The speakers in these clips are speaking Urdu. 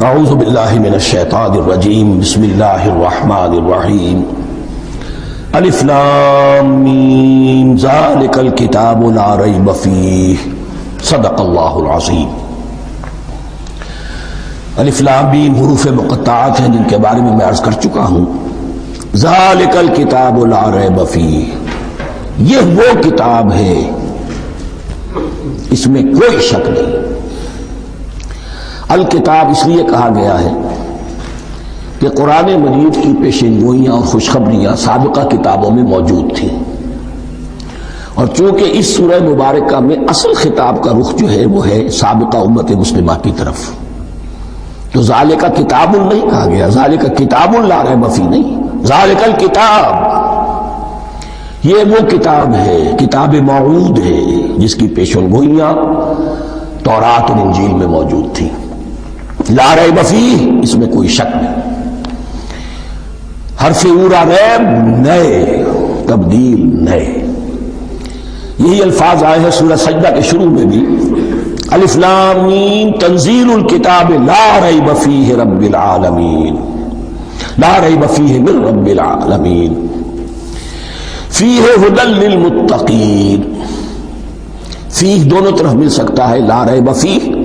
اعوذ باللہ من الشیطان الرجیم بسم اللہ الرحمن الرحیم الف لام میم ذالک الکتاب لا ریب فیہ صدق اللہ العظیم۔ الف لام میم حروف مقطعات ہیں جن کے بارے میں عرض کر چکا ہوں۔ ذالک الکتاب لا ریب فیہ، یہ وہ کتاب ہے اس میں کوئی شک نہیں۔ الکتاب اس لیے کہا گیا ہے کہ قرآن مجید کی پیشین گوئیاں اور خوشخبریاں سابقہ کتابوں میں موجود تھیں، اور چونکہ اس سورہ مبارکہ میں اصل خطاب کا رخ جو ہے وہ ہے سابقہ امت مسلمہ کی طرف، تو ذالک کتاب نہیں کہا گیا، ذالک کتاب لا ریب فیہ نہیں، ذالک الکتاب یہ وہ کتاب ہے، کتاب موعود ہے جس کی پیشین گوئیاں تورات اور انجیل میں موجود تھیں۔ لا ریب فیہ اس میں کوئی شک نہیں، حرف اورا ریب نئے، تبدیل نئے، یہی الفاظ آئے ہیں سورہ سجدہ کے شروع میں بھی، الف لام میم تنزیل الکتاب لا ریب فیہ رب العالمین، لا ریب فیہ من رب العالمین، فیہ ھدی للمتقین۔ فیہ دونوں طرف مل سکتا ہے، لا ریب فیہ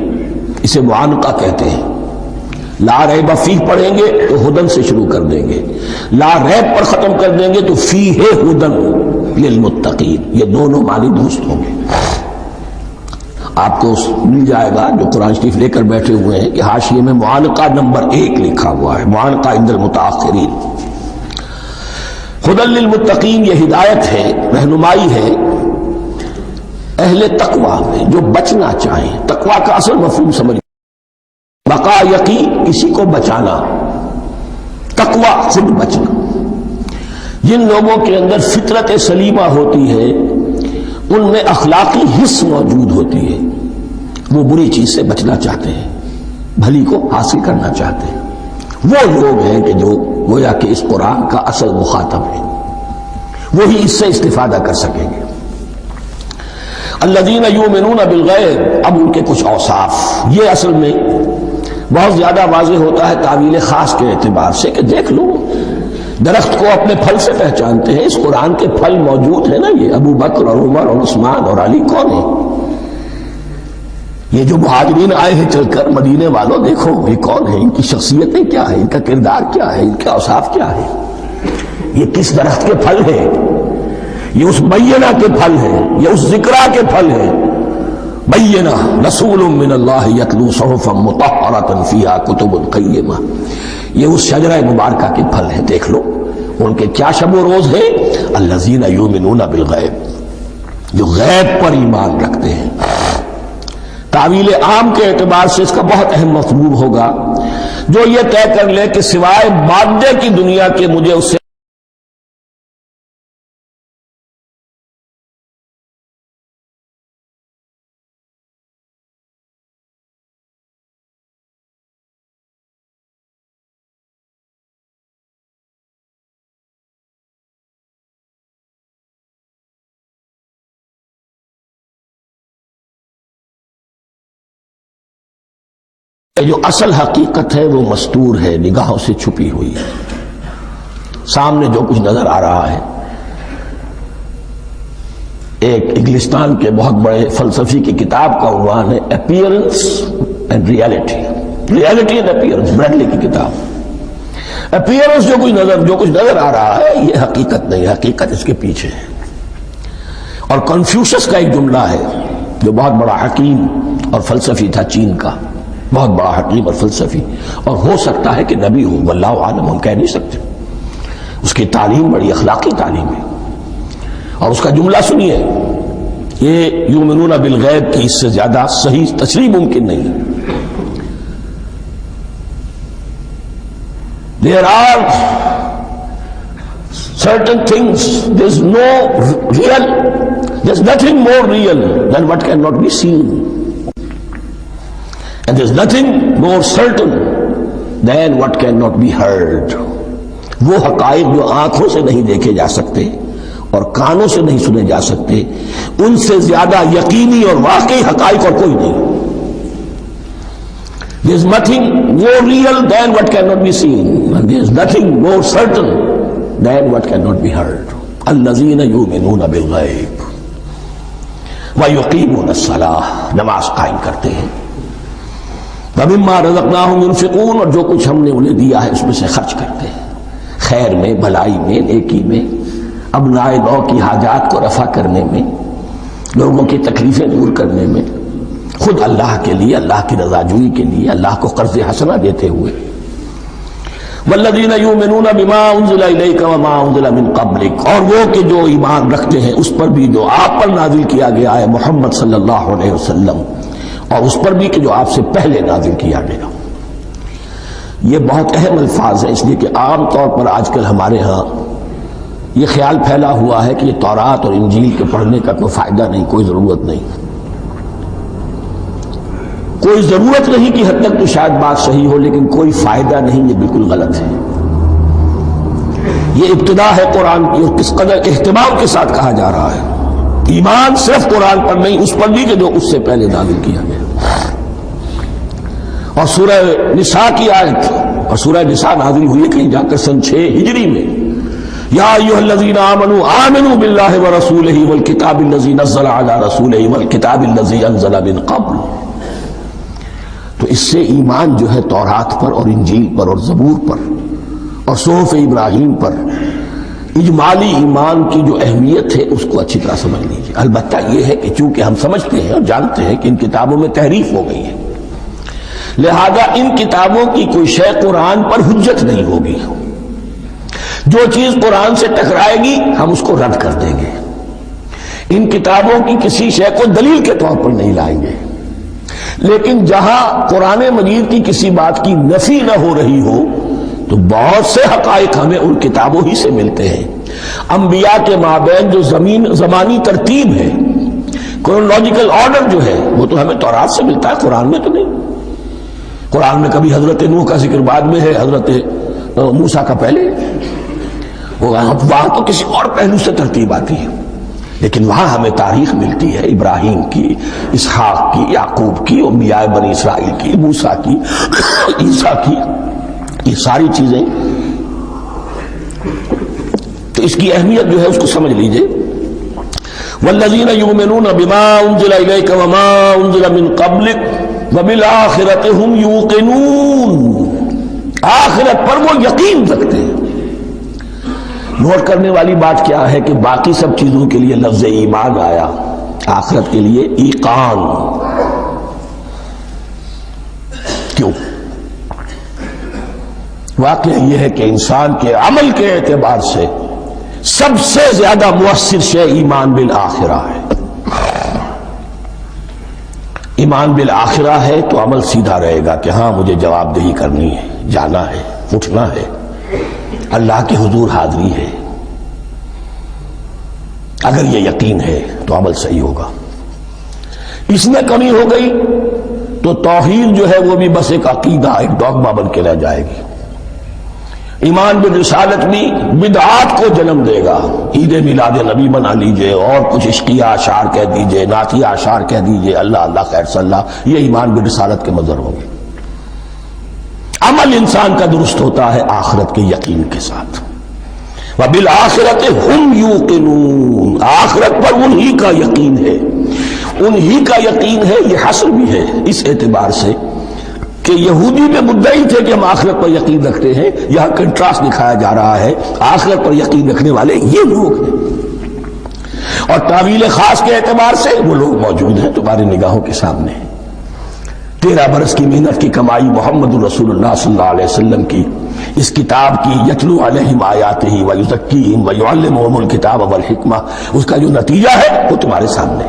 اسے معانقہ کہتے ہیں، لا ریب فیہ پڑھیں گے تو ہدن سے شروع کر دیں گے، لا ریب پر ختم کر دیں گے تو فیہ ہدن للمتقین، یہ دونوں معنی درست ہوں گے۔ آپ کو مل جائے گا جو قرآن شریف لے کر بیٹھے ہوئے ہیں کہ حاشیے میں معانقہ نمبر 1 لکھا ہوا ہے، معانقہ عند المتاخرین۔ ہدن للمتقین یہ ہدایت ہے، رہنمائی ہے اہل تقویٰ میں جو بچنا چاہیں۔ تقویٰ کا اصل مفہوم سمجھ، بقا یقی کسی کو بچانا، تقویٰ خود بچنا۔ جن لوگوں کے اندر فطرت سلیمہ ہوتی ہے ان میں اخلاقی حس موجود ہوتی ہے، وہ بری چیز سے بچنا چاہتے ہیں، بھلی کو حاصل کرنا چاہتے ہیں، وہ لوگ ہیں کہ جو گویا کہ اس قرآن کا اصل مخاطب ہے، وہی اس سے استفادہ کر سکیں گے۔ الذین یؤمنون بالغیب، اب ان کے کچھ اوصاف، یہ اصل میں بہت زیادہ واضح ہوتا ہے تعویل خاص کے اعتبار سے کہ دیکھ لو درخت کو اپنے پھل سے پہچانتے ہیں، اس قرآن کے پھل موجود ہیں نا، یہ ابو بکر اور عمر اور عثمان اور علی کون ہیں؟ یہ جو مہاجرین آئے ہیں چل کر، مدینے والوں دیکھو یہ کون ہیں، ان کی شخصیتیں کیا ہیں، ان کا کردار کیا ہے، ان کے اوصاف کیا ہے، یہ کس درخت کے پھل ہیں، یہ اس بینہ کے پھل ہیں، یہ اس ذکرہ کے پھل ہیں۔ بینہ رسول من اللہ یتلو صحفا مطہرۃ فیہا کتب قیمہ، یہ اس شجرہ مبارکہ کے پھل ہیں، دیکھ لو ان کے کیا شب و روز ہیں۔ الذین یؤمنون بالغیب، جو غیب پر ایمان رکھتے ہیں۔ تعویل عام کے اعتبار سے اس کا بہت اہم مفہوم ہوگا، جو یہ طے کر لے کہ سوائے مادے کی دنیا کے مجھے اس سے جو اصل حقیقت ہے وہ مستور ہے، نگاہوں سے چھپی ہوئی ہے۔ سامنے جو کچھ نظر آ رہا ہے، ایک انگلستان کے بہت بڑے فلسفی کی کتاب کا عنوان ہے appearance and reality, reality and appearance, Bradley کی کتاب۔ اپیئرنس جو کچھ نظر آ رہا ہے یہ حقیقت نہیں، حقیقت اس کے پیچھے ہے۔ اور کنفیوشس کا ایک جملہ ہے جو بہت بڑا حکیم اور فلسفی تھا، چین کا بہت بڑا حکیم اور فلسفی، اور ہو سکتا ہے کہ نبی ہو، واللہ عالم، ہم کہہ نہیں سکتے۔ اس کی تعلیم بڑی اخلاقی تعلیم ہے، اور اس کا جملہ سنیے، یہ یؤمنون بالغیب کی اس سے زیادہ صحیح تشریح ممکن نہیں ہے۔ There are certain things, there's nothing more real than what cannot be seen. And there's nothing more certain than what cannot be heard. وہ حقائق جو آنکھوں سے نہیں دیکھے جا سکتے اور کانوں سے نہیں سنے جا سکتے، ان سے زیادہ یقینی اور واقعی حقائق اور کوئی نہیں۔ There is nothing more real than what cannot be seen, and there is nothing more certain than what cannot be heard. الذین یؤمنون بالغیب ویقیمون الصلاۃ، نماز قائم کرتے ہیں، ومما رزقناہم ينفقون، اور جو کچھ ہم نے انہیں دیا ہے اس میں سے خرچ کرتے ہیں، خیر میں، بھلائی میں، نیکی میں، ابناء نو کی حاجات کو رفع کرنے میں، لوگوں کی تکلیفیں دور کرنے میں، خود اللہ کے لیے، اللہ کی رضا جوئی کے لیے، اللہ کو قرض حسنہ دیتے ہوئے۔ والذین یؤمنون بما انزل الیک وما انزل من قبلک، اور وہ کہ جو ایمان رکھتے ہیں اس پر بھی جو آپ پر نازل کیا گیا ہے محمد صلی اللہ علیہ وسلم، اور اس پر بھی کہ جو آپ سے پہلے نازل کیا گیا۔ یہ بہت اہم الفاظ ہیں، اس لیے کہ عام طور پر آج کل ہمارے ہاں یہ خیال پھیلا ہوا ہے کہ یہ تورات اور انجیل کے پڑھنے کا کوئی فائدہ نہیں، کوئی ضرورت نہیں، کوئی ضرورت نہیں کی حد تک تو شاید بات صحیح ہو، لیکن کوئی فائدہ نہیں، یہ بالکل غلط ہے۔ یہ ابتدا ہے قرآن کی، اور کس قدر اہتمام کے ساتھ کہا جا رہا ہے، ایمان صرف قرآن پر نہیں، اس پر بھی کہ جو اس سے پہلے نازل کیا گیا۔ اور سورہ نساء کی آیت، اور سورہ نساء نازل ہوئی کہیں جا کر سن 6 ہجری میں، یا ایھا الذین آمنوا آمنوا باللہ ورسولہ والکتاب الذی نزل علی رسولہ والکتاب الذی انزل من قبل۔ تو اس سے ایمان جو ہے تورات پر اور انجیل پر اور زبور پر اور صحف ابراہیم پر، اجمالی ایمان کی جو اہمیت ہے اس کو اچھی طرح سمجھ لیجیے۔ البتہ یہ ہے کہ چونکہ ہم سمجھتے ہیں اور جانتے ہیں کہ ان کتابوں میں تحریف ہو گئی ہے، لہذا ان کتابوں کی کوئی شے قرآن پر حجت نہیں ہوگی، جو چیز قرآن سے ٹکرائے گی ہم اس کو رد کر دیں گے، ان کتابوں کی کسی شے کو دلیل کے طور پر نہیں لائیں گے۔ لیکن جہاں قرآن مجید کی کسی بات کی نفی نہ ہو رہی ہو تو بہت سے حقائق ہمیں ان کتابوں ہی سے ملتے ہیں۔ انبیاء کے مابین جو زمانی ترتیب ہے، کرونالوجیکل آرڈر جو ہے، وہ تو ہمیں تورات سے ملتا ہے، قرآن میں تو نہیں۔ قرآن میں کبھی حضرت نوح کا ذکر بعد میں ہے، حضرت موسیٰ کا پہلے، وہاں تو کسی اور پہلو سے ترتیب آتی ہے، لیکن وہاں ہمیں تاریخ ملتی ہے ابراہیم کی، اسحاق کی، یعقوب کی، انبیاء بنی اسرائیل کی، موسیٰ کی، عیسیٰ کی، یہ ساری چیزیں۔ تو اس کی اہمیت جو ہے اس کو سمجھ لیجئے۔ والذین یؤمنون بما انزل الیک وما انزل من قبلک وبالآخرۃ ھم یوقنون، آخرت پر وہ یقین رکھتے ہیں۔ نوٹ کرنے والی بات کیا ہے کہ باقی سب چیزوں کے لیے لفظ ایمان آیا، آخرت کے لیے ایقان کیوں؟ واقعہ یہ ہے کہ انسان کے عمل کے اعتبار سے سب سے زیادہ مؤثر شے ایمان بالآخرہ ہے۔ ایمان بالآخرہ ہے تو عمل سیدھا رہے گا کہ ہاں مجھے جواب دہی کرنی ہے، جانا ہے، اٹھنا ہے، اللہ کے حضور حاضری ہے۔ اگر یہ یقین ہے تو عمل صحیح ہوگا۔ اس میں کمی ہو گئی تو توحید جو ہے وہ بھی بس ایک عقیدہ، ایک ڈوگما بن کے رہ جائے گی۔ ایمان بالرسالت بھی بدعات کو جنم دے گا، عید میلاد نبی بنا لیجئے، اور کچھ عشقیہ اشعار کہہ دیجئے، نعتیہ اشعار کہہ دیجئے، اللہ اللہ خیر صلی اللہ، یہ ایمان بالرسالت کے مظہر ہوں گے۔ عمل انسان کا درست ہوتا ہے آخرت کے یقین کے ساتھ۔ وبالآخرۃ ھم یوقنون، آخرت پر انہی کا یقین ہے، انہی کا یقین ہے۔ یہ حصر بھی ہے اس اعتبار سے کہ یہودی میں مدعی تھے کہ ہم آخرت پر یقین رکھتے ہیں، یہاں کنٹراسٹ دکھایا جا رہا ہے، آخرت پر یقین رکھنے والے یہ لوگ ہیں، اور تعویل خاص کے اعتبار سے وہ لوگ موجود ہیں تمہاری نگاہوں کے سامنے۔ 13 برس کی محنت کی کمائی محمد رسول اللہ صلی اللہ علیہ وسلم کی اس کتاب کی، یتلو علیہم آیاتہ ویزکیہم ویعلمہم الکتاب والحکمہ، اس کا جو نتیجہ ہے وہ تمہارے سامنے۔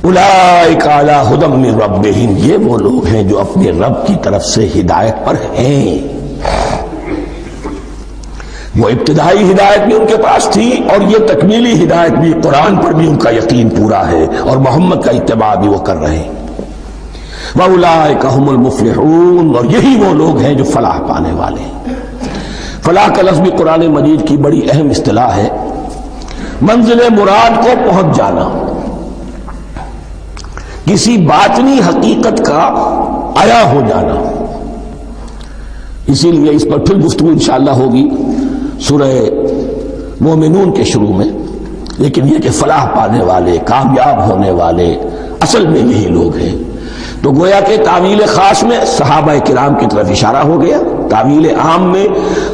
اولئک علی ھدی من ربہم، یہ وہ لوگ ہیں جو اپنے رب کی طرف سے ہدایت پر ہیں۔ وہ ابتدائی ہدایت بھی ان کے پاس تھی، اور یہ تکمیلی ہدایت بھی، قرآن پر بھی ان کا یقین پورا ہے، اور محمد کا اتباع بھی وہ کر رہے ہیں۔ وَأُولَٰئِكَ هُمُ الْمُفْلِحُونَ، اور یہی وہ لوگ ہیں جو فلاح پانے والے ہیں۔ فلاح کا لفظ بھی قرآن مجید کی بڑی اہم اصطلاح ہے، منزل مراد کو پہنچ جانا، کسی باطنی حقیقت کا حیا ہو جانا. اسی لیے اس پر پھر گفتگو انشاءاللہ ہوگی سورہ مومنون کے شروع میں. لیکن یہ کہ فلاح پانے والے، کامیاب ہونے والے اصل میں یہی لوگ ہیں. تو گویا کہ تعویل خاص میں صحابہ کرام کی طرف اشارہ ہو گیا، تعویل عام میں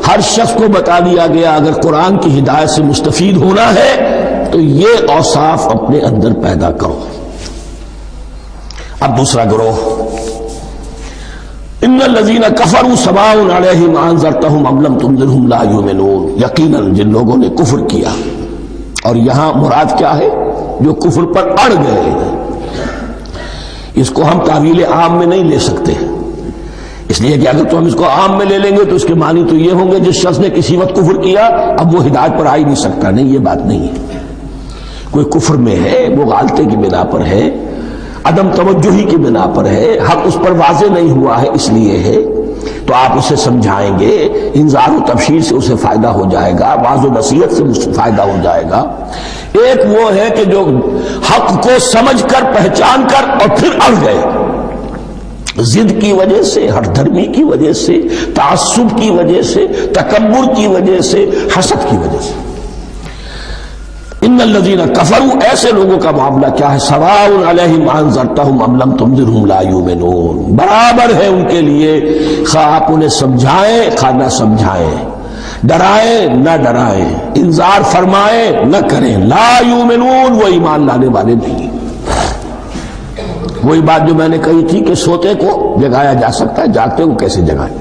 ہر شخص کو بتا دیا گیا اگر قرآن کی ہدایت سے مستفید ہونا ہے تو یہ اوصاف اپنے اندر پیدا کرو. اب دوسرا گروہ، ان الذین کفروا سواء علیہم انذرتہم ام لم تنذرہم لا یؤمنون. یقیناً جن لوگوں نے کفر کیا، اور یہاں مراد کیا ہے؟ جو کفر پر اڑ گئے ہیں. اس کو ہم تعویل عام میں نہیں لے سکتے، اس لیے کہ اگر تو ہم اس کو عام میں لے لیں گے تو اس کے معنی تو یہ ہوں گے جس شخص نے کسی وقت کفر کیا اب وہ ہدایت پر آ ہی نہیں سکتا. نہیں، یہ بات نہیں ہے. کوئی کفر میں ہے، وہ غالطے کی بنا پر ہے، عدم توجہی کی بنا پر ہے، حق اس پر واضح نہیں ہوا ہے اس لیے ہے، تو آپ اسے سمجھائیں گے، انذار و تبشیر سے اسے فائدہ ہو جائے گا، واعظ و نصیحت سے اسے فائدہ ہو جائے گا. ایک وہ ہے کہ جو حق کو سمجھ کر، پہچان کر اور پھر اڑ گئے، ضد کی وجہ سے، ہٹ دھرمی کی وجہ سے، تعصب کی وجہ سے، تکبر کی وجہ سے، حسد کی وجہ سے. ان الذین کفروا، ایسے لوگوں کا معاملہ کیا ہے؟ سواء علیہم انذرتہم ام لم تنذرہم لا یؤمنون. برابر ہے ان کے لیے، خواہ آپ انہیں سمجھائیں خواہ نہ سمجھائیں، ڈرائیں نہ ڈرائیں، انذار فرمائیں نہ کریں، لا یؤمنون، وہ ایمان لانے والے نہیں. وہی بات جو میں نے کہی تھی کہ سوتے کو جگایا جا سکتا ہے، جاگتے کو کیسے جگائیں.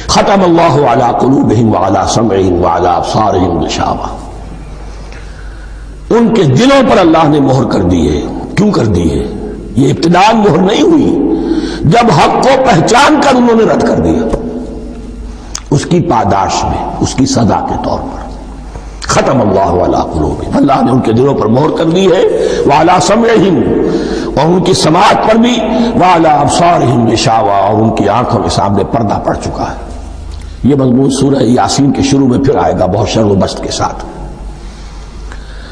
ختم اللہ علی قلوبہم وعلی سمعہم وعلی ابصارہم غشاوہ. ان کے دلوں پر اللہ نے مہر کر دی ہے. کیوں کر دی ہے؟ یہ ابتداءً مہر نہیں ہوئی، جب حق کو پہچان کر انہوں نے رد کر دیا، اس کی پاداش میں، اس کی سزا کے طور پر. ختم اللہ علی قلوبہم، اللہ نے ان کے دلوں پر مہر کر دی ہے، وعلی سمعہم، اور ان کی سماعت پر بھی، وعلی ابصارہم غشاوہ، اور ان کی آنکھوں کے سامنے پردہ پڑ چکا ہے. یہ مضمون سورہ یاسین کے شروع میں پھر آئے گا بہت شر و بست کے ساتھ.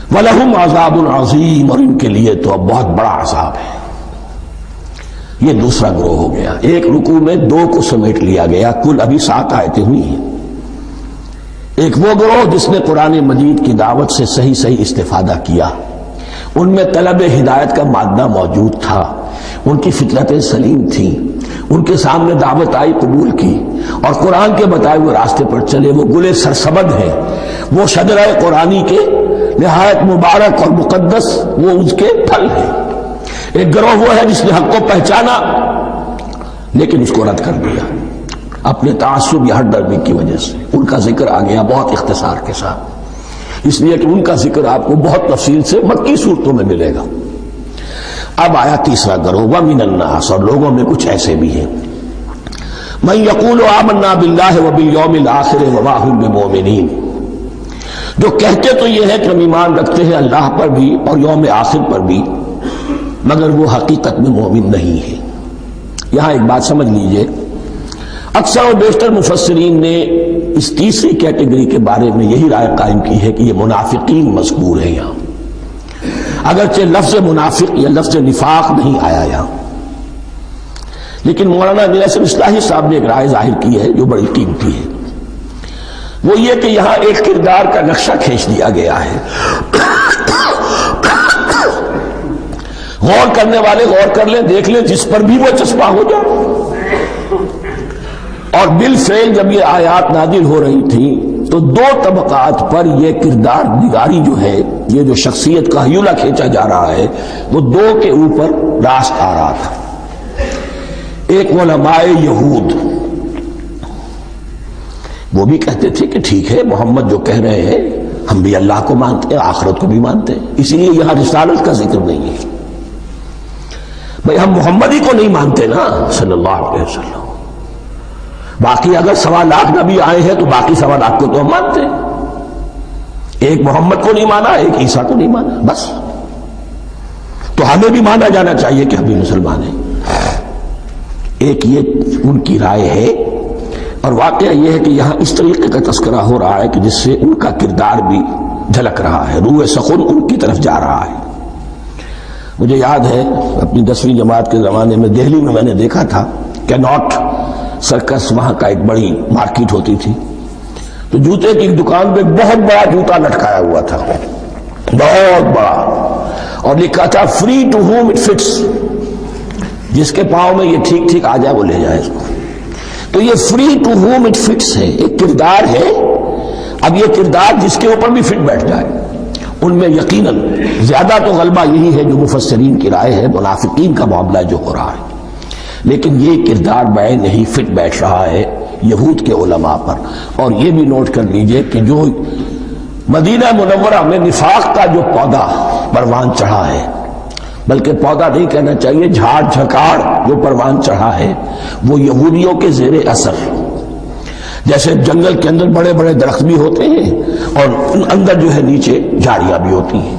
وَلَهُمْ عَذَابٌ عَظِيمٌ، اور ان کے لیے تو اب بہت بڑا عذاب ہے. یہ دوسرا گروہ ہو گیا. ایک رکوع میں دو کو سمیٹ لیا گیا، کل ابھی 7 آیتیں ہوئی ہیں. ایک وہ گروہ جس نے قرآن مجید کی دعوت سے صحیح صحیح استفادہ کیا، ان میں طلب ہدایت کا مادہ موجود تھا، ان کی فطرتیں سلیم تھیں، ان کے سامنے دعوت آئی، قبول کی، اور قرآن کے بتائے ہوئے راستے پر چلے. وہ گلے سرسبد ہیں، وہ شجرہ قرآنی کے نہایت مبارک اور مقدس، وہ اس کے پھل ہیں. ایک گروہ وہ ہے جس نے حق کو پہچانا لیکن اس کو رد کر دیا اپنے تعصب یا ہٹ ڈرمی کی وجہ سے. ان کا ذکر آ گیا بہت اختصار کے ساتھ، اس لیے کہ ان کا ذکر آپ کو بہت تفصیل سے مکی صورتوں میں ملے گا. اب آیا تیسرا گروہ، وَمِنَ النَّاسِ، اور لوگوں میں کچھ ایسے بھی ہیں، مَن يَقُولُ آمَنَّا بِاللَّهِ وَبِالْيَوْمِ الْآخِرِ وَمَا هُم بِمُؤْمِنِينَ، جو کہتے تو یہ ہے کہ ہم ایمان رکھتے ہیں اللہ پر بھی اور یوم آخر پر بھی، مگر وہ حقیقت میں مومن نہیں ہے. یہاں ایک بات سمجھ لیجئے، اکثر اور بیشتر مفسرین نے اس تیسری کیٹیگری کے بارے میں یہی رائے قائم کی ہے کہ یہ منافقین مذکور ہیں یہاں، اگرچہ لفظ منافق یا لفظ نفاق نہیں آیا یہاں. لیکن مولانا نیاصر اصلاحی صاحب نے ایک رائے ظاہر کی ہے جو بڑی قیمتی ہے، وہ یہ کہ یہاں ایک کردار کا نقشہ کھینچ دیا گیا ہے. غور کرنے والے غور کر لیں، دیکھ لیں، جس پر بھی وہ چسپاں ہو جائے. اور بالفعل جب یہ آیات نازل ہو رہی تھیں تو دو طبقات پر یہ کردار نگاری جو ہے، یہ جو شخصیت کا ہیولہ کھینچا جا رہا ہے، وہ دو کے اوپر راست آ رہا تھا. ایک علماء یہود، وہ بھی کہتے تھے کہ ٹھیک ہے محمد جو کہہ رہے ہیں، ہم بھی اللہ کو مانتے ہیں، آخرت کو بھی مانتے ہیں، اسی لیے یہاں رسالت کا ذکر نہیں ہے. بھئی ہم محمد ہی کو نہیں مانتے نا صلی اللہ علیہ وسلم، باقی اگر 1.25 لاکھ نبی آئے ہیں تو باقی 1.25 لاکھ کو تو ہم مانتے ہیں. ایک محمد کو نہیں مانا، ایک عیسیٰ کو نہیں مانا، بس. تو ہمیں بھی مانا جانا چاہیے کہ ہم بھی مسلمان ہیں. ایک یہ ان کی رائے ہے، اور واقعہ یہ ہے کہ یہاں اس طریقے کا تذکرہ ہو رہا ہے کہ جس سے ان کا کردار بھی جھلک رہا ہے، روح سخن ان کی طرف جا رہا ہے. مجھے یاد ہے اپنی 10ویں جماعت کے زمانے میں دہلی میں نے دیکھا تھا کہ ناٹ سرکس وہاں کا ایک بڑی مارکیٹ ہوتی تھی، تو جوتے کی دکان پہ بہت بڑا جوتا لٹکایا ہوا تھا، بہت بڑا، اور لکھا تھا free to whom it fits, جس کے پاؤں میں یہ ٹھیک ٹھیک آ جائے وہ لے جائے اس کو۔ تو یہ free to whom it fits ہے، ایک کردار ہے، اب یہ کردار جس کے اوپر بھی فٹ بیٹھ جائے، ان میں یقیناً زیادہ تو غلبہ یہی ہے جو مفسرین کی رائے ہے، منافقین کا معاملہ جو ہو رہا ہے، لیکن یہ کردار بعین نہیں فٹ بیٹھ رہا ہے یہود کے علماء پر۔ اور یہ بھی نوٹ کر لیجئے کہ جو مدینہ منورہ میں نفاق کا جو پودا پروان چڑھا ہے، بلکہ پودا نہیں کہنا چاہیے، جھاڑ جھکاڑ جو پروان چڑھا ہے، وہ یہودیوں کے زیر اثر، جیسے جنگل کے اندر بڑے بڑے درخت بھی ہوتے ہیں اور اندر جو ہے نیچے جھاڑیاں بھی ہوتی ہیں،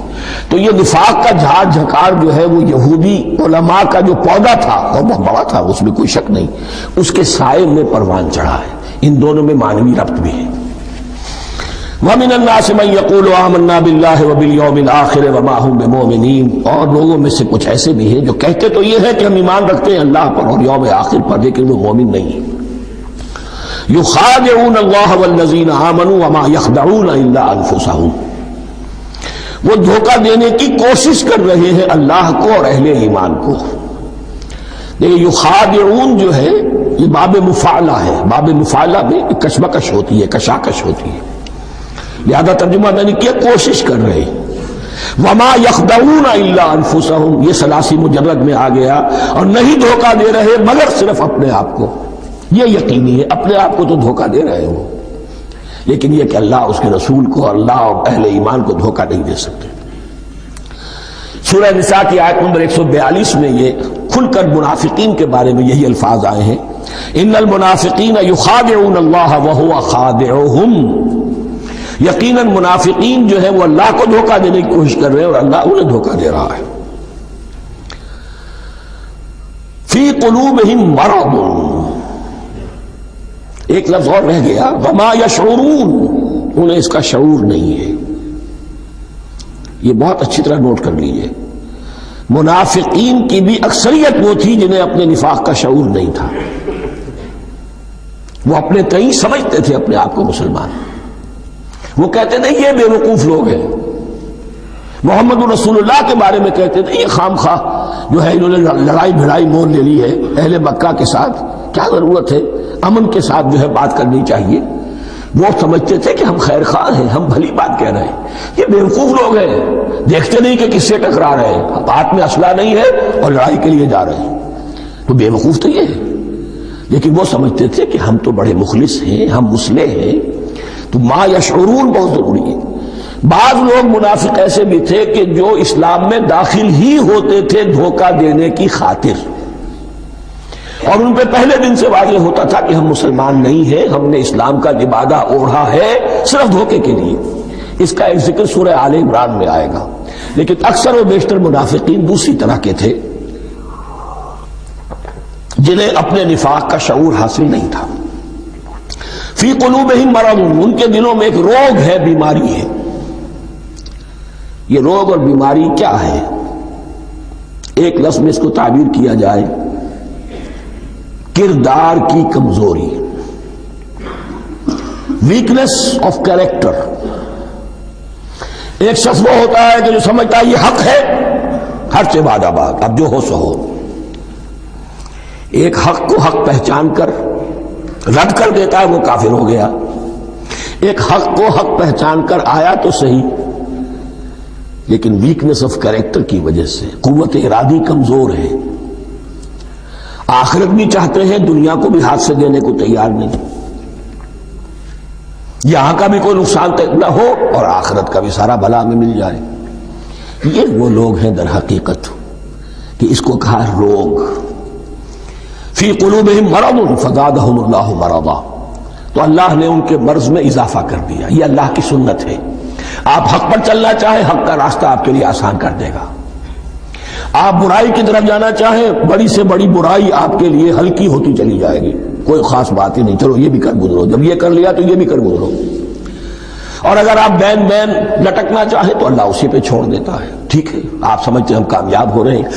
تو یہ نفاق کا جھاڑ جھکاڑ جو ہے وہ یہودی علماء کا جو پودا تھا اور بہت بڑا تھا، اس میں کوئی شک نہیں، اس کے سائے میں پروان چڑھا ہے۔ ان دونوں میں معنوی ربط بھی ہے۔ وَمِنَ النَّاسِ مَن يَقُولُ آمَنَّا بِاللَّهِ وَبِالْيَوْمِ الْآخِرِ وَمَا هُمْ بِمُؤْمِنِينَ، اور لوگوں میں سے کچھ ایسے بھی ہیں جو کہتے تو یہ ہے کہ ہم ایمان رکھتے ہیں اللہ پر اور یوم آخر پر، لیکن وہ مومن نہیں ہیں۔ يُخَادِعُونَ اللَّهَ وَالَّذِينَ آمَنُوا وَمَا يَخْدَعُونَ إِلَّا أَنفُسَهُمْ، وہ دھوکہ دینے کی کوشش کر رہے ہیں اللہ کو اور اہل ایمان کو۔ دیکھیں یخادعون جو ہے یہ باب مفعلہ ہے، باب مفعلہ میں کشمکش ہوتی ہے، کشاکش ہوتی ہے، لہذا ترجمہ میں نے کیا کوشش کر رہے ہیں۔ وما یخدعون الا انفسهم، یہ ثلاثی مجرد میں آ گیا، اور نہیں دھوکہ دے رہے مگر صرف اپنے آپ کو، یہ یقینی ہے اپنے آپ کو تو دھوکہ دے رہے ہو، لیکن یہ کہ اللہ اس کے رسول کو، اللہ اور اہل ایمان کو دھوکہ نہیں دے سکتے۔ سورہ نساء کی آیت نمبر 142 میں یہ کھل کر منافقین کے بارے میں یہی الفاظ آئے ہیں، ان المنافقین یخادعون اللہ وہو خادعہم، یقیناً منافقین جو ہے وہ اللہ کو دھوکہ دینے کی کوشش کر رہے ہیں اور اللہ انہیں دھوکہ دے رہا ہے۔ فی قلوبہم مرض، ایک لفظ اور رہ گیا، وما یشعرون، انہیں اس کا شعور نہیں ہے۔ یہ بہت اچھی طرح نوٹ کر لیجئے، منافقین کی بھی اکثریت وہ تھی جنہیں اپنے نفاق کا شعور نہیں تھا، وہ اپنے تئیں سمجھتے تھے اپنے آپ کو مسلمان، وہ کہتے تھے یہ بے وقوف لوگ ہیں، محمد رسول اللہ کے بارے میں کہتے تھے یہ خام خواہ جو ہے انہوں نے لڑائی بھڑائی مول لے لی ہے اہل مکہ کے ساتھ، کیا ضرورت ہے، امن کے ساتھ جو ہے بات کرنی چاہیے۔ وہ سمجھتے تھے کہ ہم خیر خواہ ہیں، ہم بھلی بات کہہ رہے ہیں، یہ بیوقوف لوگ ہیں، دیکھتے نہیں کہ کس سے ٹکرا رہے ہیں، ہاتھ میں اسلحہ نہیں ہے اور لڑائی کے لیے جا رہے ہیں، تو بے وقوف تو یہ ہے۔ لیکن وہ سمجھتے تھے کہ ہم تو بڑے مخلص ہیں، ہم مسلح ہیں، تو ما یشعرون بہت ضروری ہے۔ بعض لوگ منافق ایسے بھی تھے کہ جو اسلام میں داخل ہی ہوتے تھے دھوکہ دینے کی خاطر، اور ان پہ پہلے دن سے واضح ہوتا تھا کہ ہم مسلمان نہیں ہیں، ہم نے اسلام کا لبادہ اوڑھا ہے صرف دھوکے کے لیے۔ اس کا ایک ذکر سورہ آل عمران میں آئے گا، لیکن اکثر و بیشتر منافقین دوسری طرح کے تھے جنہیں اپنے نفاق کا شعور حاصل نہیں تھا۔ فی قلوبہم مرض، ان کے دلوں میں ایک روگ ہے، بیماری ہے۔ یہ روگ اور بیماری کیا ہے؟ ایک لفظ میں اس کو تعبیر کیا جائے، کردار کی کمزوری، ویکنس آف کیریکٹر۔ ایک شخص وہ ہوتا ہے کہ جو سمجھتا ہے یہ حق ہے، حق سے بعد آباد، اب جو ہو سو ہو۔ ایک حق کو حق پہچان کر رد کر دیتا ہے، وہ کافر ہو گیا۔ ایک حق کو حق پہچان کر آیا تو صحیح، لیکن ویکنس آف کیریکٹر کی وجہ سے قوت ارادی کمزور ہے، آخرت بھی چاہتے ہیں، دنیا کو بھی ہاتھ سے دینے کو تیار نہیں، یہاں کا بھی کوئی نقصان نہ ہو اور آخرت کا بھی سارا بھلا ہمیں مل جائے۔ یہ وہ لوگ ہیں در حقیقت کہ اس کو کہا روگ۔ فی قلوبہم مرض فزادہم اللہ مرضا، تو اللہ نے ان کے مرض میں اضافہ کر دیا۔ یہ اللہ کی سنت ہے، آپ حق پر چلنا چاہیں حق کا راستہ آپ کے لیے آسان کر دے گا، آپ برائی کی طرف جانا چاہیں بڑی سے بڑی برائی آپ کے لیے ہلکی ہوتی چلی جائے گی، کوئی خاص بات ہی نہیں، چلو یہ بھی کر گزرو، جب یہ کر لیا تو یہ بھی کر گزرو۔ اور اگر آپ بین بین لٹکنا چاہیں تو اللہ اسی پہ چھوڑ دیتا ہے، ٹھیک ہے، آپ سمجھتے ہیں ہم کامیاب ہو رہے ہیں،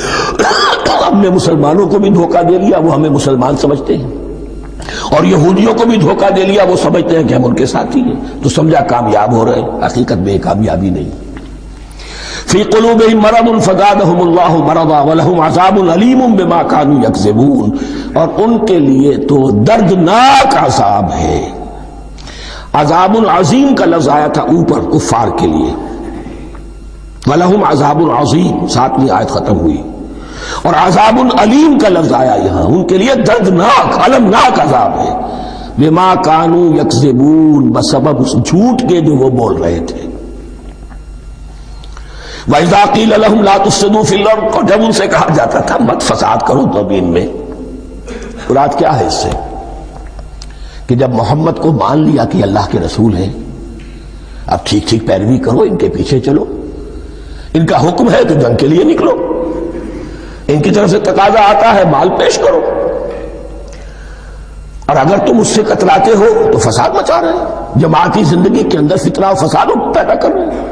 ہم نے مسلمانوں کو بھی دھوکہ دے لیا، وہ ہمیں مسلمان سمجھتے ہیں، اور یہودیوں کو بھی دھوکہ دے لیا، وہ سمجھتے ہیں کہ ہم ان کے ساتھی ہیں، تو سمجھا کامیاب ہو رہے ہیں، حقیقت میں کامیابی نہیں۔ فی قلوبہم مرض فزادہم اللہ مرضا ولہم عذاب علیم بما کانوا یکذبون، اور ان کے لیے تو دردناک عذاب ہے۔ عذاب عظیم کا لفظ آیا تھا اوپر کفار کے لیے، وَلَهُمْ عَذَابٌ عَظِيمٌ، 7ویں آیت ختم ہوئی، اور عذاب علیم کا لفظ آیا یہاں، ان کے لیے دردناک المناک عذاب ہے، بما کانوا یکذبون، بسبب اس جھوٹ کے جو وہ بول رہے تھے۔ وَإِذَا قِيلَ لَهُمْ لَا تُفْسِدُوا فِي الْأَرْضِ، اور جب ان سے کہا جاتا تھا مت فساد کرو زمین میں۔ مراد کیا ہے اس سے؟ کہ جب محمد کو مان لیا کہ اللہ کے رسول ہیں، اب ٹھیک ٹھیک پیروی کرو، ان کے پیچھے چلو، ان کا حکم ہے تو جنگ کے لیے نکلو، ان کی طرف سے تقاضا آتا ہے مال پیش کرو، اور اگر تم اس سے کتراتے ہو تو فساد مچا رہے ہیں، جماعتی زندگی کے اندر فتنہ و فساد پیدا کر رہے ہیں۔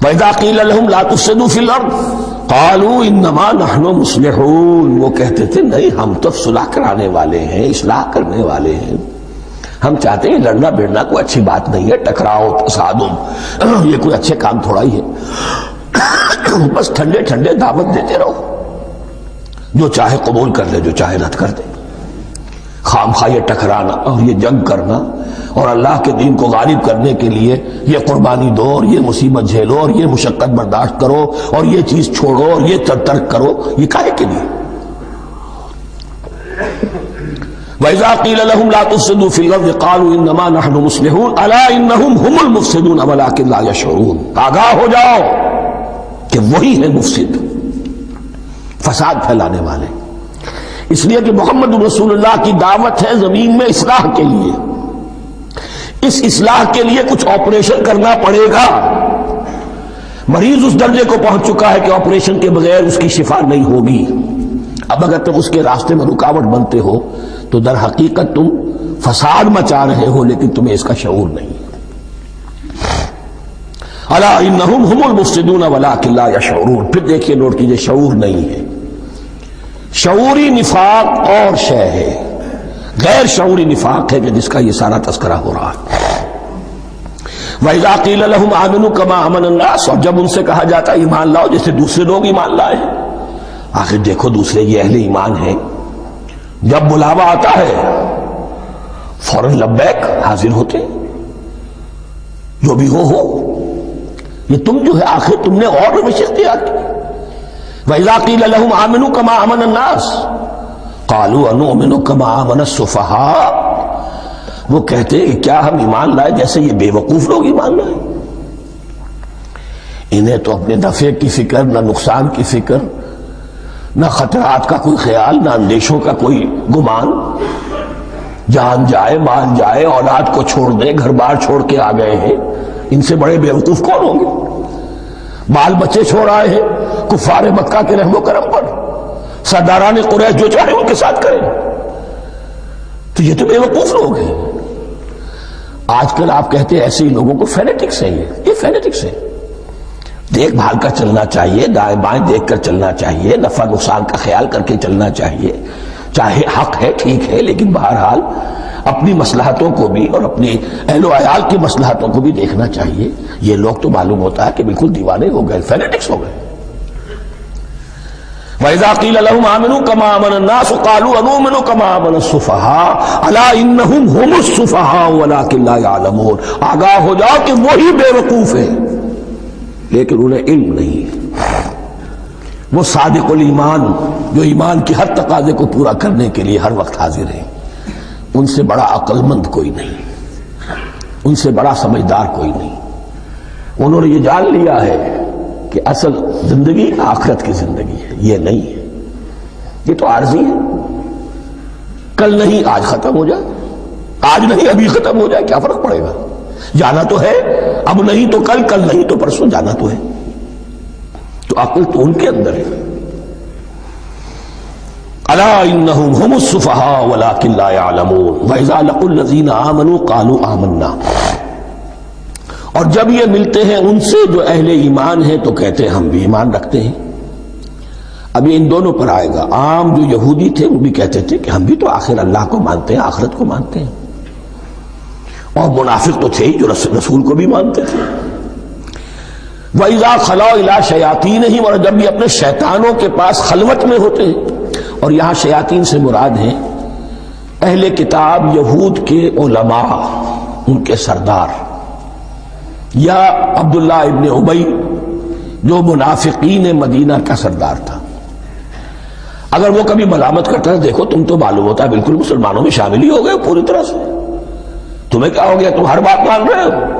وَإِذَا قِيلَ لَهُمْ لَا تُفْسِدُوا فِي الْأَرْضِ قَالُوا إِنَّمَا نَحْنُ مُصْلِحُونَ، وہ کہتے تھے نہیں ہم تو صلح کرانے والے ہیں، اصلاح کرنے والے ہیں، ہم چاہتے ہیں لڑنا بھیڑنا کوئی اچھی بات نہیں ہے، ٹکراؤ تصادم یہ کوئی اچھے کام تھوڑا ہی ہے، بس ٹھنڈے ٹھنڈے دعوت دیتے رہو، جو چاہے قبول کر لے جو چاہے رد کر دے، خام خواہ یہ ٹکرانا اور یہ جنگ کرنا اور اللہ کے دین کو غالب کرنے کے لیے یہ قربانی دو اور یہ مصیبت جھیلو اور یہ مشقت برداشت کرو اور یہ چیز چھوڑو اور یہ ترک کرو، یہ کاہے کے لیے؟ وَإِذَا قِيلَ لَهُمْ لَا تُفْسِدُوا فِي الْأَرْضِ قَالُوا إِنَّمَا نَحْنُ مُصْلِحُونَ أَلَا إِنَّهُمْ هُمُ الْمُفْسِدُونَ وَلَٰكِن لَا يَشْعُرُونَ، آگاہ ہو جاؤ کہ وہی ہے مفسد، فساد پھیلانے والے، اس لیے کہ محمد رسول اللہ کی دعوت ہے زمین میں اصلاح کے لیے، اس اصلاح کے لیے کچھ آپریشن کرنا پڑے گا، مریض اس درجے کو پہنچ چکا ہے کہ آپریشن کے بغیر اس کی شفا نہیں ہوگی، اب اگر تم اس کے راستے میں رکاوٹ بنتے ہو تو در حقیقت تم فساد مچا رہے ہو لیکن تمہیں اس کا شعور نہیں۔ الا انہم ہم المفسدون ولکن لا یشعرون، پھر دیکھیے نوٹ کیجئے شعور نہیں ہے، شعوری نفاق اور شے ہے، غیر شعوری نفاق ہے کہ جس کا یہ سارا تذکرہ ہو رہا ہے۔ وَإِذَا قِيلَ لَهُمْ آمِنُوا كَمَا آمَنَ النَّاسُ، اور جب ان سے کہا جاتا ہے ایمان لاؤ جیسے دوسرے لوگ ایمان لائے ہیں، آخر دیکھو دوسرے یہ اہل ایمان ہیں، جب بلاوا آتا ہے فوراً لبیک حاضر ہوتے، جو بھی ہو یہ تم جو ہے آخر تم نے اور روش اختیار کی۔ وَإِذَا قِيلَ لَهُمْ آمِنُوا كَمَا آمَنَ النَّاسُ قَالُوا أَنُؤْمِنُ كَمَا آمَنَ السُّفَهَاءُ، وہ کہتے ہیں کہ کیا ہم ایمان لائے جیسے یہ بے وقوف لوگ ایمان لائے، انہیں تو اپنے نفع کی فکر، نہ نقصان کی فکر، نہ خطرات کا کوئی خیال، نہ اندیشوں کا کوئی گمان، جان جائے مال جائے، اولاد کو چھوڑ دیں، گھر بار چھوڑ کے آ گئے ہیں، ان سے بڑے بیوقوف کون ہوں گے؟ بال بچے چھوڑ آئے ہیں کفار مکہ کے رحم و کرم پر، سرداران قریش جو چاہے ان کے ساتھ کریں، تو یہ تو بیوقوف لوگ ہیں۔ آج کل آپ کہتے ہیں ایسے ہی لوگوں کو فینیٹکس ہیں، یہ فینیٹکس ہیں، دیکھ بھال کر چلنا چاہیے، دائیں بائیں دیکھ کر چلنا چاہیے، نفع نقصان کا خیال کر کے چلنا چاہیے، چاہے حق ہے ٹھیک ہے، لیکن بہرحال اپنی مصلحتوں کو بھی اور اپنی اہل و عیال کی مصلحتوں کو بھی دیکھنا چاہیے۔ یہ لوگ تو معلوم ہوتا ہے کہ بالکل دیوانے ہو گئے، فینیٹکس ہو گئے۔ وَإِذَا قِيلَ لَهُمْ آمِنُوا كَمَا آمَنَ النَّاسُ قَالُوا أَنُؤْمِنُ كَمَا آمَنَ السُّفَهَاءُ أَلَا إِنَّهُمْ هُمُ السُّفَهَاءُ وَلَٰكِن لَا يَعْلَمُونَ، آگاہ ہو جاؤ کہ وہی بے وقوف ہے لیکن انہیں علم نہیں ہے، وہ صادق الایمان جو ایمان کی ہر تقاضے کو پورا کرنے کے لیے ہر وقت حاضر ہیں، ان سے بڑا عقل مند کوئی نہیں، ان سے بڑا سمجھدار کوئی نہیں، انہوں نے یہ جان لیا ہے کہ اصل زندگی آخرت کی زندگی ہے، یہ نہیں ہے، یہ تو عارضی ہے، کل نہیں آج ختم ہو جائے، آج نہیں ابھی ختم ہو جائے، کیا فرق پڑے گا، جانا تو ہے، اب نہیں تو کل، کل نہیں تو پرسوں، جانا تو ہے، تو عقل تو ان کے اندر ہے۔ الا انہم ہم السفہاء ولکن لا یعلمون وَإِذَا لَقُوا الَّذِينَ آمَنُوا قَالُوا آمَنَّا، اور جب یہ ملتے ہیں ان سے جو اہل ایمان ہیں تو کہتے ہیں ہم بھی ایمان رکھتے ہیں. اب یہ ان دونوں پر آئے گا. عام جو یہودی تھے وہ بھی کہتے تھے کہ ہم بھی تو آخر اللہ کو مانتے ہیں, آخرت کو مانتے ہیں, اور منافق تو تھے ہی جو رسول کو بھی مانتے تھے. وَإِذَا خَلَوْا إِلَىٰ شَيَاطِينِهِمْ, اور جب بھی اپنے شیطانوں کے پاس خلوت میں ہوتے ہیں. اور یہاں شیاطین سے مراد ہیں اہل کتاب یہود کے علماء, ان کے سردار, یا عبداللہ ابن ابی جو منافقین مدینہ کا سردار تھا. اگر وہ کبھی ملامت کرتا ہے دیکھو تم تو معلوم ہوتا ہے بالکل مسلمانوں میں شامل ہی ہو گئے پوری طرح سے, تمہیں کیا ہو گیا, تم ہر بات مان رہے ہو.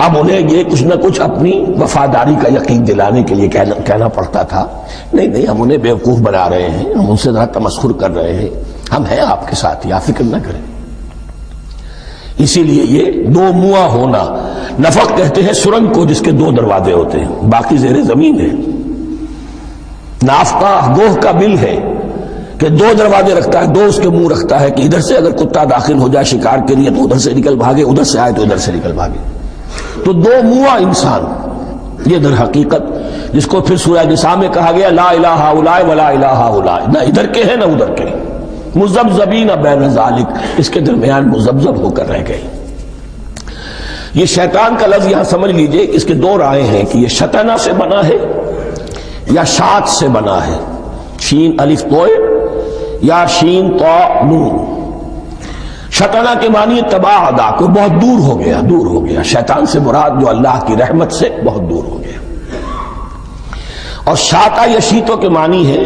اب انہیں یہ کچھ نہ کچھ اپنی وفاداری کا یقین دلانے کے لیے کہنا پڑتا تھا, نہیں ہم انہیں بیوقوف بنا رہے ہیں, ہم ان سے ذرا تمسخر کر رہے ہیں, ہم ہیں آپ کے ساتھ ہی, آپ فکر نہ کریں. اسی لیے یہ دو منہ ہونا, نفق کہتے ہیں سرنگ کو جس کے دو دروازے ہوتے ہیں, باقی زیر زمین ہے. نافقہ گوہ کا بل ہے کہ دو دروازے رکھتا ہے, دو اس کے منہ رکھتا ہے کہ ادھر سے اگر کتا داخل ہو جائے شکار کے لیے تو ادھر سے نکل بھاگے, ادھر سے آئے تو ادھر سے نکل بھاگے. تو دو منہ انسان, یہ در حقیقت جس کو پھر سورہ نساء میں کہا گیا لا الہ اولائے ولا الہ اولائے, نہ ادھر کے ہیں نہ ادھر کے, مذبذبین بین ذالک, اس کے درمیان مذبذب ہو کر رہ گئے. یہ شیطان کا لفظ یہاں سمجھ لیجئے, اس کے دو رائے ہیں کہ یہ شطنہ سے بنا ہے یا شات سے بنا ہے, شین الف توئے یا شین طا نون. شطنہ کے معنی تباعدہ, کو بہت دور ہو گیا, دور ہو گیا. شیطان سے مراد جو اللہ کی رحمت سے بہت دور ہو گیا. اور شاتا یشیتو کے معنی ہے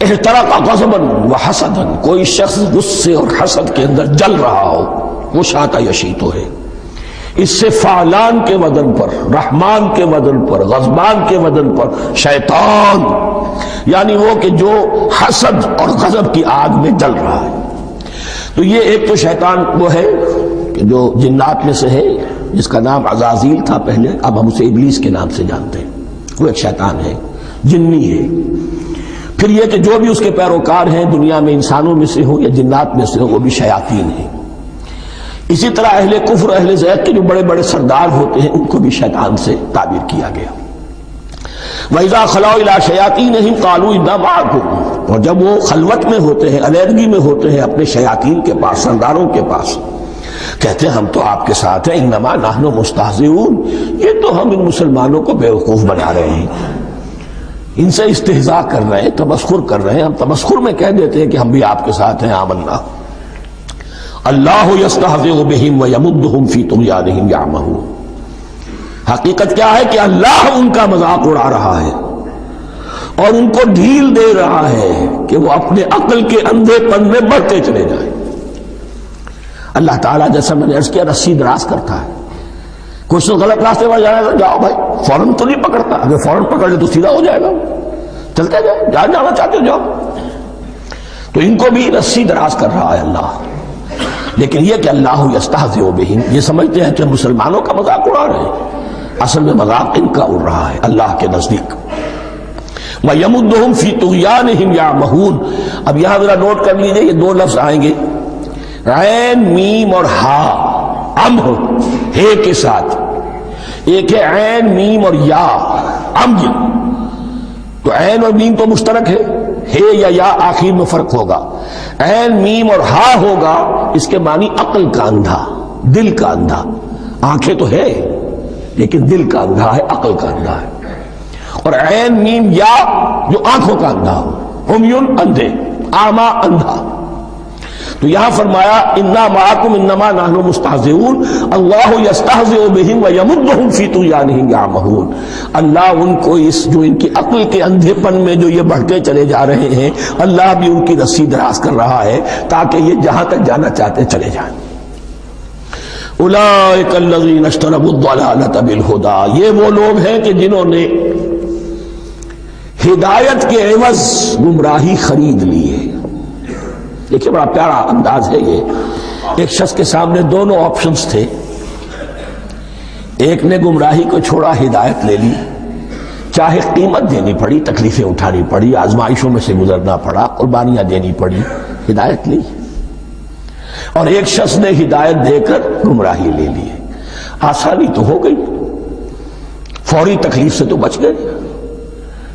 احترق غضبا وحسدا, کوئی شخص غصے اور حسد کے اندر جل رہا ہو, وہ شاتا یشیتو ہے. اس سے فعلان کے وزن پر, رحمان کے وزن پر, غضبان کے وزن پر شیطان, یعنی وہ کہ جو حسد اور غضب کی آگ میں جل رہا ہے. تو یہ ایک تو شیطان وہ ہے کہ جو جنات میں سے ہے, جس کا نام عزازیل تھا پہلے, اب ہم اسے ابلیس کے نام سے جانتے ہیں, وہ ایک شیطان ہے, جنی ہے. پھر یہ کہ جو بھی اس کے پیروکار ہیں دنیا میں انسانوں میں سے ہو یا جنات میں سے ہو, وہ بھی شیاطین ہیں. اسی طرح اہل کفر, اہل زیغ کے جو بڑے بڑے سردار ہوتے ہیں ان کو بھی شیطان سے تعبیر کیا گیا. وَإِذَا خَلَوْا إِلَىٰ شَيَاطِينِهِمْ قَالُوا إِنَّا مَعَكُمْ, اور جب وہ خلوت میں ہوتے ہیں, علیحدگی میں ہوتے ہیں اپنے شیاطین کے پاس, سرداروں کے پاس, کہتے ہیں ہم تو آپ کے ساتھ ہیں. انما نحن مستہزئون, یہ تو ہم ان مسلمانوں کو بیوقوف بنا رہے ہیں, ان سے استہزاء کر رہے ہیں, تمسخر کر رہے ہیں. ہم تمسخر میں کہہ دیتے ہیں کہ ہم بھی آپ کے ساتھ ہیں, آمنا. اللہ یستہزئ بہم ویمدہم فی طغیانہم یعمہون. حقیقت کیا ہے کہ اللہ ان کا مذاق اڑا رہا ہے اور ان کو ڈھیل دے رہا ہے کہ وہ اپنے عقل کے اندھے پن میں بڑھتے چلے جائیں. اللہ تعالیٰ جیسا میں نے عرض کیا رسی دراز کرتا ہے. کچھ تو غلط راستے پر جانا تو جاؤ بھائی, فوراً تو نہیں پکڑتا, اگر فوراً پکڑ لے تو سیدھا ہو جائے گا, چلتے جائے, جہاں جانا چاہتے ہو جاؤ. تو ان کو بھی رسی دراز کر رہا ہے اللہ. لیکن یہ کہ اللہ یستہزئ بہم, یہ سمجھتے ہیں کہ مسلمانوں کا مذاق اڑا رہے ہیں, اصل میں مذاق ان کا اڑ رہا ہے اللہ کے نزدیک. وَيَمُدُّهُمْ فِي طُغْيَانِهِمْ يَعْمَهُونَ. اب یہاں ذرا نوٹ کر لیجئے, یہ دو لفظ آئیں گے, عین میم اور ہا, امر ہے کے ساتھ. ایک ہے عین میم اور یا, امر. تو عین اور میم تو مشترک ہے یا آخر میں فرق ہوگا. عین میم اور ہا ہوگا, اس کے معنی عقل کا اندھا, دل کا اندھا. آنکھیں تو ہے لیکن دل کا اندھا ہے, عقل کا اندھا ہے. اور عین میم یا جو آنکھوں کا اندھا ہو, عمیون اندھے, اعمیٰ اندھا. تو یہاں فرمایا انا معکم انما نحن مستہزئون, اللہ یستہزئ بہم ویمدہم فی طغیانہم یعمہون. اللہ ان کو اس جو ان کی عقل کے اندھے پن میں جو یہ بڑھتے چلے جا رہے ہیں, اللہ بھی ان کی رسی دراز کر رہا ہے تاکہ یہ جہاں تک جانا چاہتے چلے جائیں. اولئک الذین اشتروا الضلالۃ بالہدی, یہ وہ لوگ ہیں کہ جنہوں نے ہدایت کے عوض گمراہی خرید لی ہے. دیکھیے بڑا پیارا انداز ہے یہ. ایک شخص کے سامنے دونوں آپشنز تھے, ایک نے گمراہی کو چھوڑا, ہدایت لے لی, چاہے قیمت دینی پڑی, تکلیفیں اٹھانی پڑی, آزمائشوں میں سے گزرنا پڑا, قربانیاں دینی پڑی, ہدایت لی. اور ایک شخص نے ہدایت دے کر گمراہی لے لی ہے. آسانی تو ہو گئی، فوری تکلیف سے تو بچ گئے،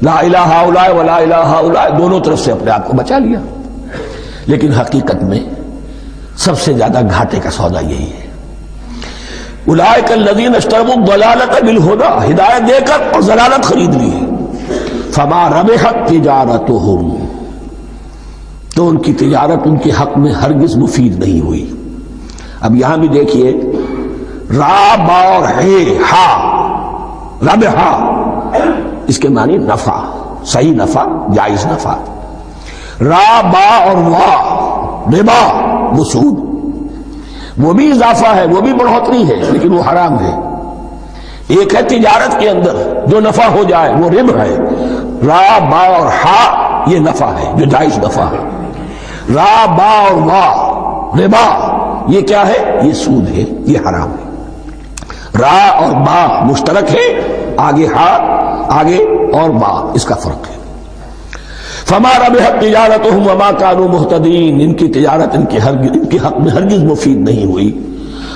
لا الہ الا ولا الہ الا، دونوں طرف سے اپنے آپ کو بچا لیا۔ لیکن حقیقت میں سب سے زیادہ گھاٹے کا سودا یہی ہے، اولئک الذین اشتروا الضلالۃ بالہدی، ہدایت دے کر اور ضلالت خرید لی ہے، فما ربحت تجارتہم، تو ان کی تجارت ان کے حق میں ہرگز مفید نہیں ہوئی۔ اب یہاں بھی دیکھیے، را با اور ہے ہا، ربحا، اس کے معنی نفع، صحیح نفع، جائز نفع۔ را با اور وا، ربا، وہ سود، وہ بھی اضافہ ہے، وہ بھی بڑھوتری ہے، لیکن وہ حرام ہے۔ ایک ہے تجارت کے اندر جو نفع ہو جائے وہ ربح ہے، را با اور ہا یہ نفع ہے جو جائز نفع ہے۔ را با اور وا، ربا، یہ کیا ہے؟ یہ سود ہے، یہ حرام ہے۔ را اور با مشترک ہے، آگے ہا، آگے اور با، اس کا فرق ہے۔ فما ربحت تجارتہم وما کانوا مہتدین، ان کی تجارت ان کے حق میں ہرگز مفید نہیں ہوئی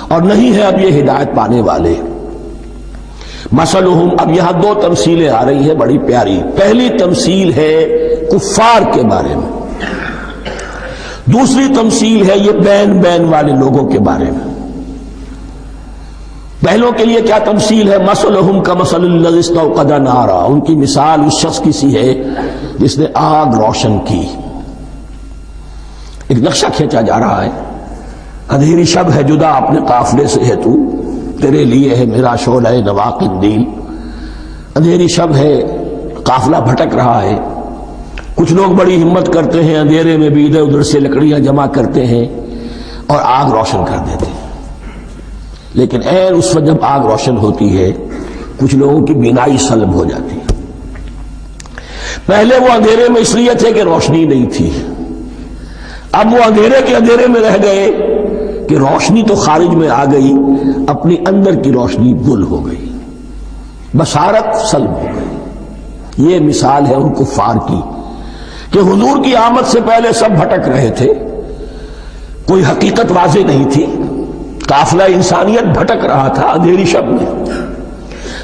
اور نہیں ہے اب یہ ہدایت پانے والے۔ مثلہم، اب یہاں دو تمثیلیں آ رہی ہیں بڑی پیاری۔ پہلی تمثیل ہے کفار کے بارے میں، دوسری تمثیل ہے یہ بین والے لوگوں کے بارے میں۔ پہلوں کے لیے کیا تمثیل ہے؟ مثلہم کمثل الذی استوقد نارا، ان کی مثال اس شخص کی سی ہے جس نے آگ روشن کی۔ ایک نقشہ کھینچا جا رہا ہے، اندھیری شب ہے جدا اپنے قافلے سے ہے تو، تیرے لیے ہے میرا شعلہ نوا قندیل۔ اندھیری شب ہے، قافلہ بھٹک رہا ہے، کچھ لوگ بڑی ہمت کرتے ہیں، اندھیرے میں بھی ادھر ادھر سے لکڑیاں جمع کرتے ہیں اور آگ روشن کر دیتے ہیں۔ لیکن عین اس وقت جب آگ روشن ہوتی ہے کچھ لوگوں کی بینائی سلب ہو جاتی ہے۔ پہلے وہ اندھیرے میں اس لیے تھے کہ روشنی نہیں تھی، اب وہ اندھیرے کے اندھیرے میں رہ گئے کہ روشنی تو خارج میں آ گئی، اپنی اندر کی روشنی گل ہو گئی، بصارت سلب ہو گئی۔ یہ مثال ہے ان کفار کی کہ حضور کی آمد سے پہلے سب بھٹک رہے تھے، کوئی حقیقت واضح نہیں تھی، قافلہ انسانیت بھٹک رہا تھا اندھیری شب میں۔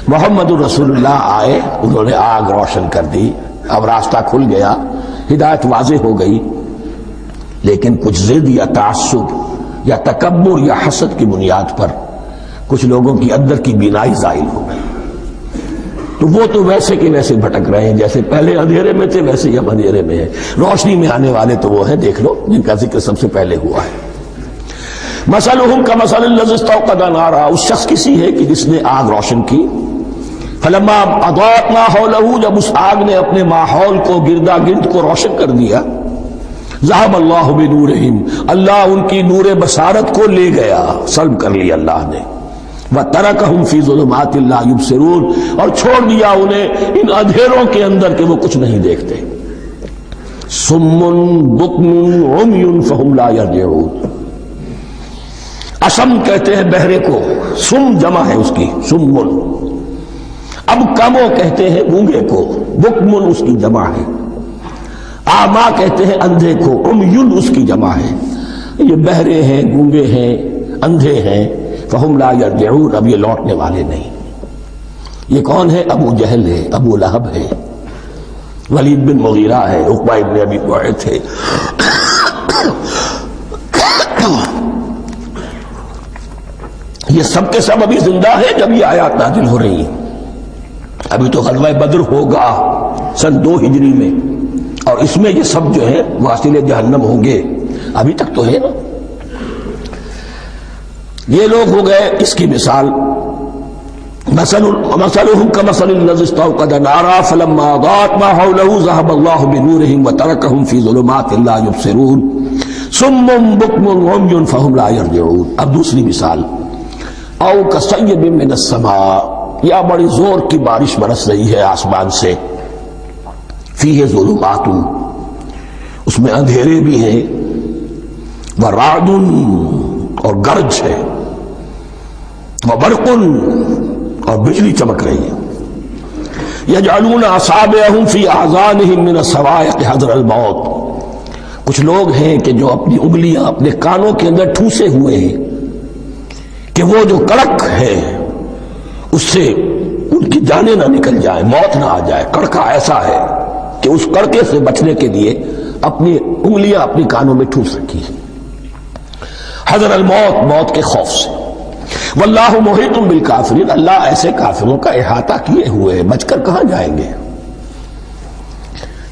محمد رسول اللہ آئے، انہوں نے آگ روشن کر دی، اب راستہ کھل گیا، ہدایت واضح ہو گئی۔ لیکن کچھ ضد یا تعصب یا تکبر یا حسد کی بنیاد پر کچھ لوگوں کی اندر کی بینائی زائل ہو گئی، تو وہ تو ویسے کے ویسے بھٹک رہے ہیں، جیسے پہلے اندھیرے میں تھے ویسے ہی اب اندھیرے میں ہے۔ روشنی میں آنے والے تو وہ ہیں، دیکھ لو جن کا ذکر سب سے پہلے ہوا ہے۔ مثلہم کمثل الذی استوقد نارا، اس شخص کی سی ہے کہ جس نے آگ روشن کی۔ فلما اضاءت ما حولہ، جب اس آگ نے اپنے ماحول کو، گردا گرد کو روشن کر دیا، ذہب اللہ بنورہم، اللہ ان کی نور بصارت کو لے گیا، سلب کر لیا اللہ نے۔ وترکہم فی ظلمات لا یبصرون، اور چھوڑ دیا انہیں ان اندھیروں کے اندر کہ وہ کچھ نہیں دیکھتے۔ صم بکم عمی فہم لا یرجعون، اسم کہتے ہیں بہرے کو، سم جمع ہے اس کی، سمن۔ اب کمو کہتے ہیں گونگے کو، بکمن اس کی جمع ہے۔ آما کہتے ہیں اندھے کو، عمیون اس کی جمع ہے۔ یہ بہرے ہیں، گونگے ہیں، اندھے ہیں، فہم لا یرجعون، اب یہ لوٹنے والے نہیں۔ یہ کون ہے؟ ابو جہل ہے، ابو لہب ہے، ولید بن مغیرہ ہے، عقبہ ابن ابی معیط ہے۔ یہ سب کے سب ابھی زندہ ہیں جب یہ آیات نازل ہو رہی ہیں۔ ابھی تو غزوہ بدر ہوگا سن 2 ہجری میں، اور اس میں یہ سب جو ہے واصل جہنم ہوں گے، ابھی تک تو ہے نا۔ یہ لوگ ہو گئے اس کی مثال۔ مثلہم کمثل الذی استوقد نارا فلما اضاءت ما حولہ ذہب اللہ بنورہم وترکہم فی ظلمات لا یبصرون صم بکم عمی فہم لا یرجعون۔ اب دوسری مثال، او کصیب من السماء، یا بڑی زور کی بارش برس رہی ہے آسمان سے، فیہ ظلمات، اس میں اندھیرے بھی ہیں، ورعد، اور گرج ہے، وبرق، اور بجلی چمک رہی ہے۔ یجعلون اصابعہم فی اذانہم من الصواعق حذر الموت، کچھ لوگ ہیں کہ جو اپنی انگلیاں اپنے کانوں کے اندر ٹھوسے ہوئے ہیں کہ وہ جو کڑک ہے اس سے ان کی جانیں نہ نکل جائیں، موت نہ آ جائے۔ کڑکا ایسا ہے کہ اس کڑکے سے بچنے کے لیے اپنی انگلیاں اپنی کانوں میں ٹھوس رکھی ہیں، حذر الموت، موت کے خوف سے۔ واللہ محیط بالکافرین، اللہ ایسے کافروں کا احاطہ کیے ہوئے ہے، بچ کر کہاں جائیں گے۔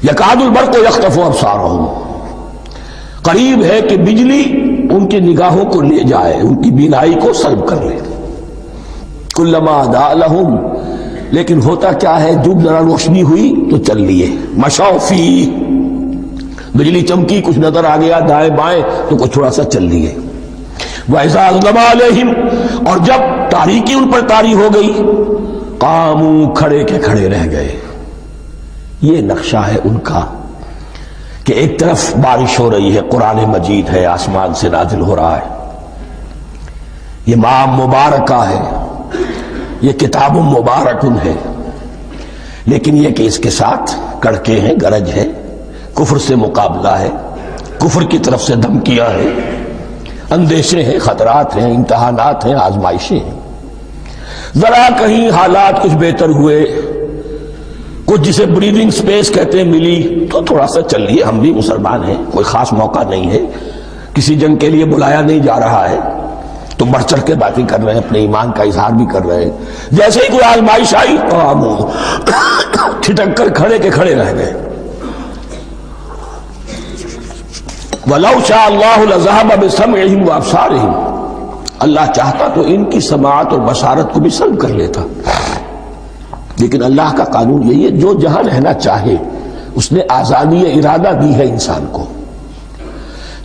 یکاد البرق یخطف ابصارہم، قریب ہے کہ بجلی ان کی نگاہوں کو لے جائے، ان کی بینائی کو سلب کر لے۔ کلما اضاء لہم، لیکن ہوتا کیا ہے، جب ذرا روشنی ہوئی تو چل لیے۔ مشوا فیہ، بجلی چمکی، کچھ نظر آ گیا دائیں بائیں تو کچھ تھوڑا سا چل لیے۔ وَإِذَا أَظْلَمَ عَلَيْهِمْ، اور جب تاریکی ان پر طاری ہو گئی، قاموا، کھڑے کے کھڑے رہ گئے۔ یہ نقشہ ہے ان کا کہ ایک طرف بارش ہو رہی ہے، قرآن مجید ہے، آسمان سے نازل ہو رہا ہے، یہ ماہ مبارکہ ہے، یہ کتاب مبارکن ہے، لیکن یہ کہ اس کے ساتھ کڑکے ہیں، گرج ہے، کفر سے مقابلہ ہے، کفر کی طرف سے دھمکیاں ہیں، اندیشے ہیں، خطرات ہیں، امتحانات ہیں، آزمائشیں ہیں۔ ذرا کہیں حالات کچھ بہتر ہوئے، کچھ جسے بریدنگ سپیس کہتے ہیں ملی، تو تھوڑا سا چل لیے، ہم بھی مسلمان ہیں، کوئی خاص موقع نہیں ہے، کسی جنگ کے لیے بلایا نہیں جا رہا ہے، تو بڑھ چڑھ کے باتیں کر رہے ہیں، اپنے ایمان کا اظہار بھی کر رہے ہیں۔ جیسے ہی کوئی آزمائش آئی ٹھٹک کر کھڑے کے کھڑے رہ گئے۔ وَلَوْ شَاءَ اللَّهُ لَذَهَبَ بِسَمْعِهِمْ وَأَبْصَارِهِمْ، اللہ چاہتا تو ان کی سماعت اور بصارت کو بھی سلب کر لیتا، لیکن اللہ کا قانون یہی ہے، جو جہاں رہنا چاہے، اس نے آزادی ارادہ دی ہے انسان کو۔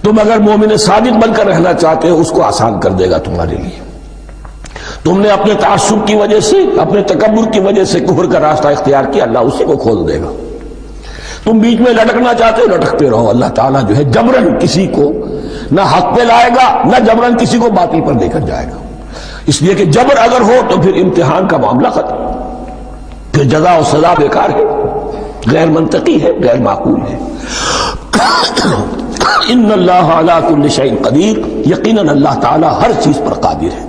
تم اگر مومن صادق بن کر رہنا چاہتے ہو، اس کو آسان کر دے گا تمہارے لیے۔ تم نے اپنے تعصب کی وجہ سے، اپنے تکبر کی وجہ سے کفر کا راستہ اختیار کیا، اللہ اسی کو کھول دے گا۔ تم بیچ میں لٹکنا چاہتے ہو، لٹکتے رہو، اللہ تعالیٰ جو ہے جبرن کسی کو نہ حق پہ لائے گا، نہ جبرن کسی کو باطل پر لے کر جائے گا، اس لیے کہ جبر اگر ہو تو پھر امتحان کا معاملہ ختم، پھر جزا و سزا بیکار ہے، غیر منطقی ہے، غیر معقول ہے۔ ان اللہ علی کل شیء قدیر، یقیناً اللہ تعالیٰ ہر چیز پر قادر ہے۔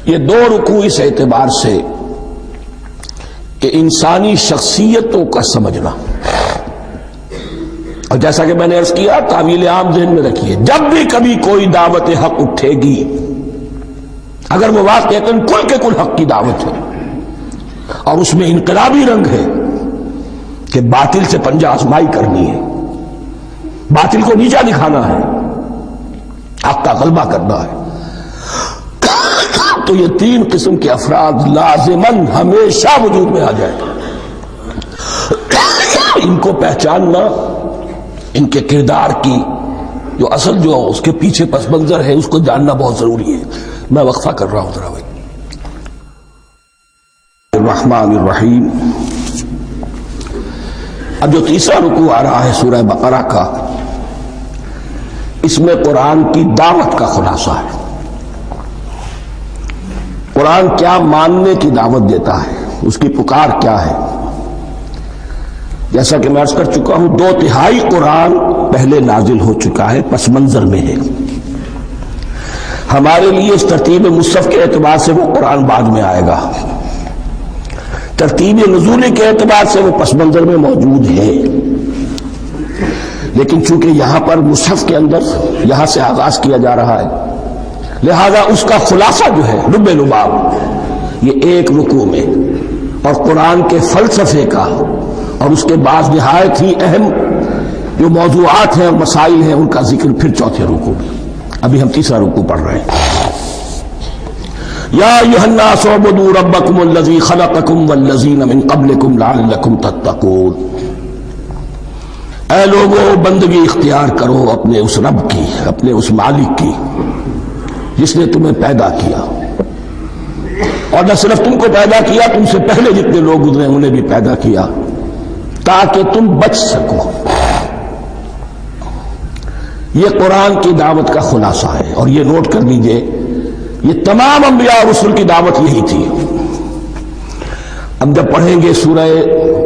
یہ دو رکوع اس اعتبار سے کہ انسانی شخصیتوں کا سمجھنا، اور جیسا کہ میں نے عرض کیا، تعویل عام ذہن میں رکھیے، جب بھی کبھی کوئی دعوت حق اٹھے گی، اگر وہ واقعتاً کل کے کل حق کی دعوت ہے اور اس میں انقلابی رنگ ہے کہ باطل سے پنجہ آزمائی کرنی ہے، باطل کو نیچا دکھانا ہے، حق کا غلبہ کرنا ہے، تو یہ تین قسم کے افراد لازماً ہمیشہ وجود میں آ جائیں۔ ان کو پہچاننا، ان کے کردار کی جو اصل جو اس کے پیچھے پس منظر ہے، اس کو جاننا بہت ضروری ہے۔ میں وقفہ کر رہا ہوں ذرا بھائی۔ الرحمن الرحیم، اب جو تیسرا رکوع آ رہا ہے سورہ بقرہ کا، اس میں قرآن کی دعوت کا خلاصہ ہے۔ قرآن کیا ماننے کی دعوت دیتا ہے، اس کی پکار کیا ہے۔ جیسا کہ میں عرض کر چکا ہوں، 2/3 قرآن پہلے نازل ہو چکا ہے، پس منظر میں ہے۔ ہمارے لیے اس ترتیب مصحف کے اعتبار سے وہ قرآن بعد میں آئے گا، ترتیب نزولی کے اعتبار سے وہ پس منظر میں موجود ہے، لیکن چونکہ یہاں پر مصحف کے اندر یہاں سے آغاز کیا جا رہا ہے، لہذا اس کا خلاصہ جو ہے لب لباب یہ ایک رکوع میں، اور قرآن کے فلسفے کا اور اس کے بعد نہایت ہی اہم جو موضوعات ہیں اور مسائل ہیں، ان کا ذکر پھر چوتھے رکوع میں۔ ابھی ہم تیسرا رکوع پڑھ رہے ہیں۔ یا ایھا الناس اعبدوا ربکم الذی خلقکم والذین من قبلکم لعلکم تتقون، اے لوگو بندگی اختیار کرو اپنے اس رب کی، اپنے اس مالک کی جس نے تمہیں پیدا کیا، اور نہ صرف تم کو پیدا کیا، تم سے پہلے جتنے لوگ گزرے انہیں بھی پیدا کیا تاکہ تم بچ سکو۔ یہ قرآن کی دعوت کا خلاصہ ہے، اور یہ نوٹ کر لیجئے، یہ تمام انبیاء اور رسل کی دعوت یہی تھی۔ اب جب پڑھیں گے سورہ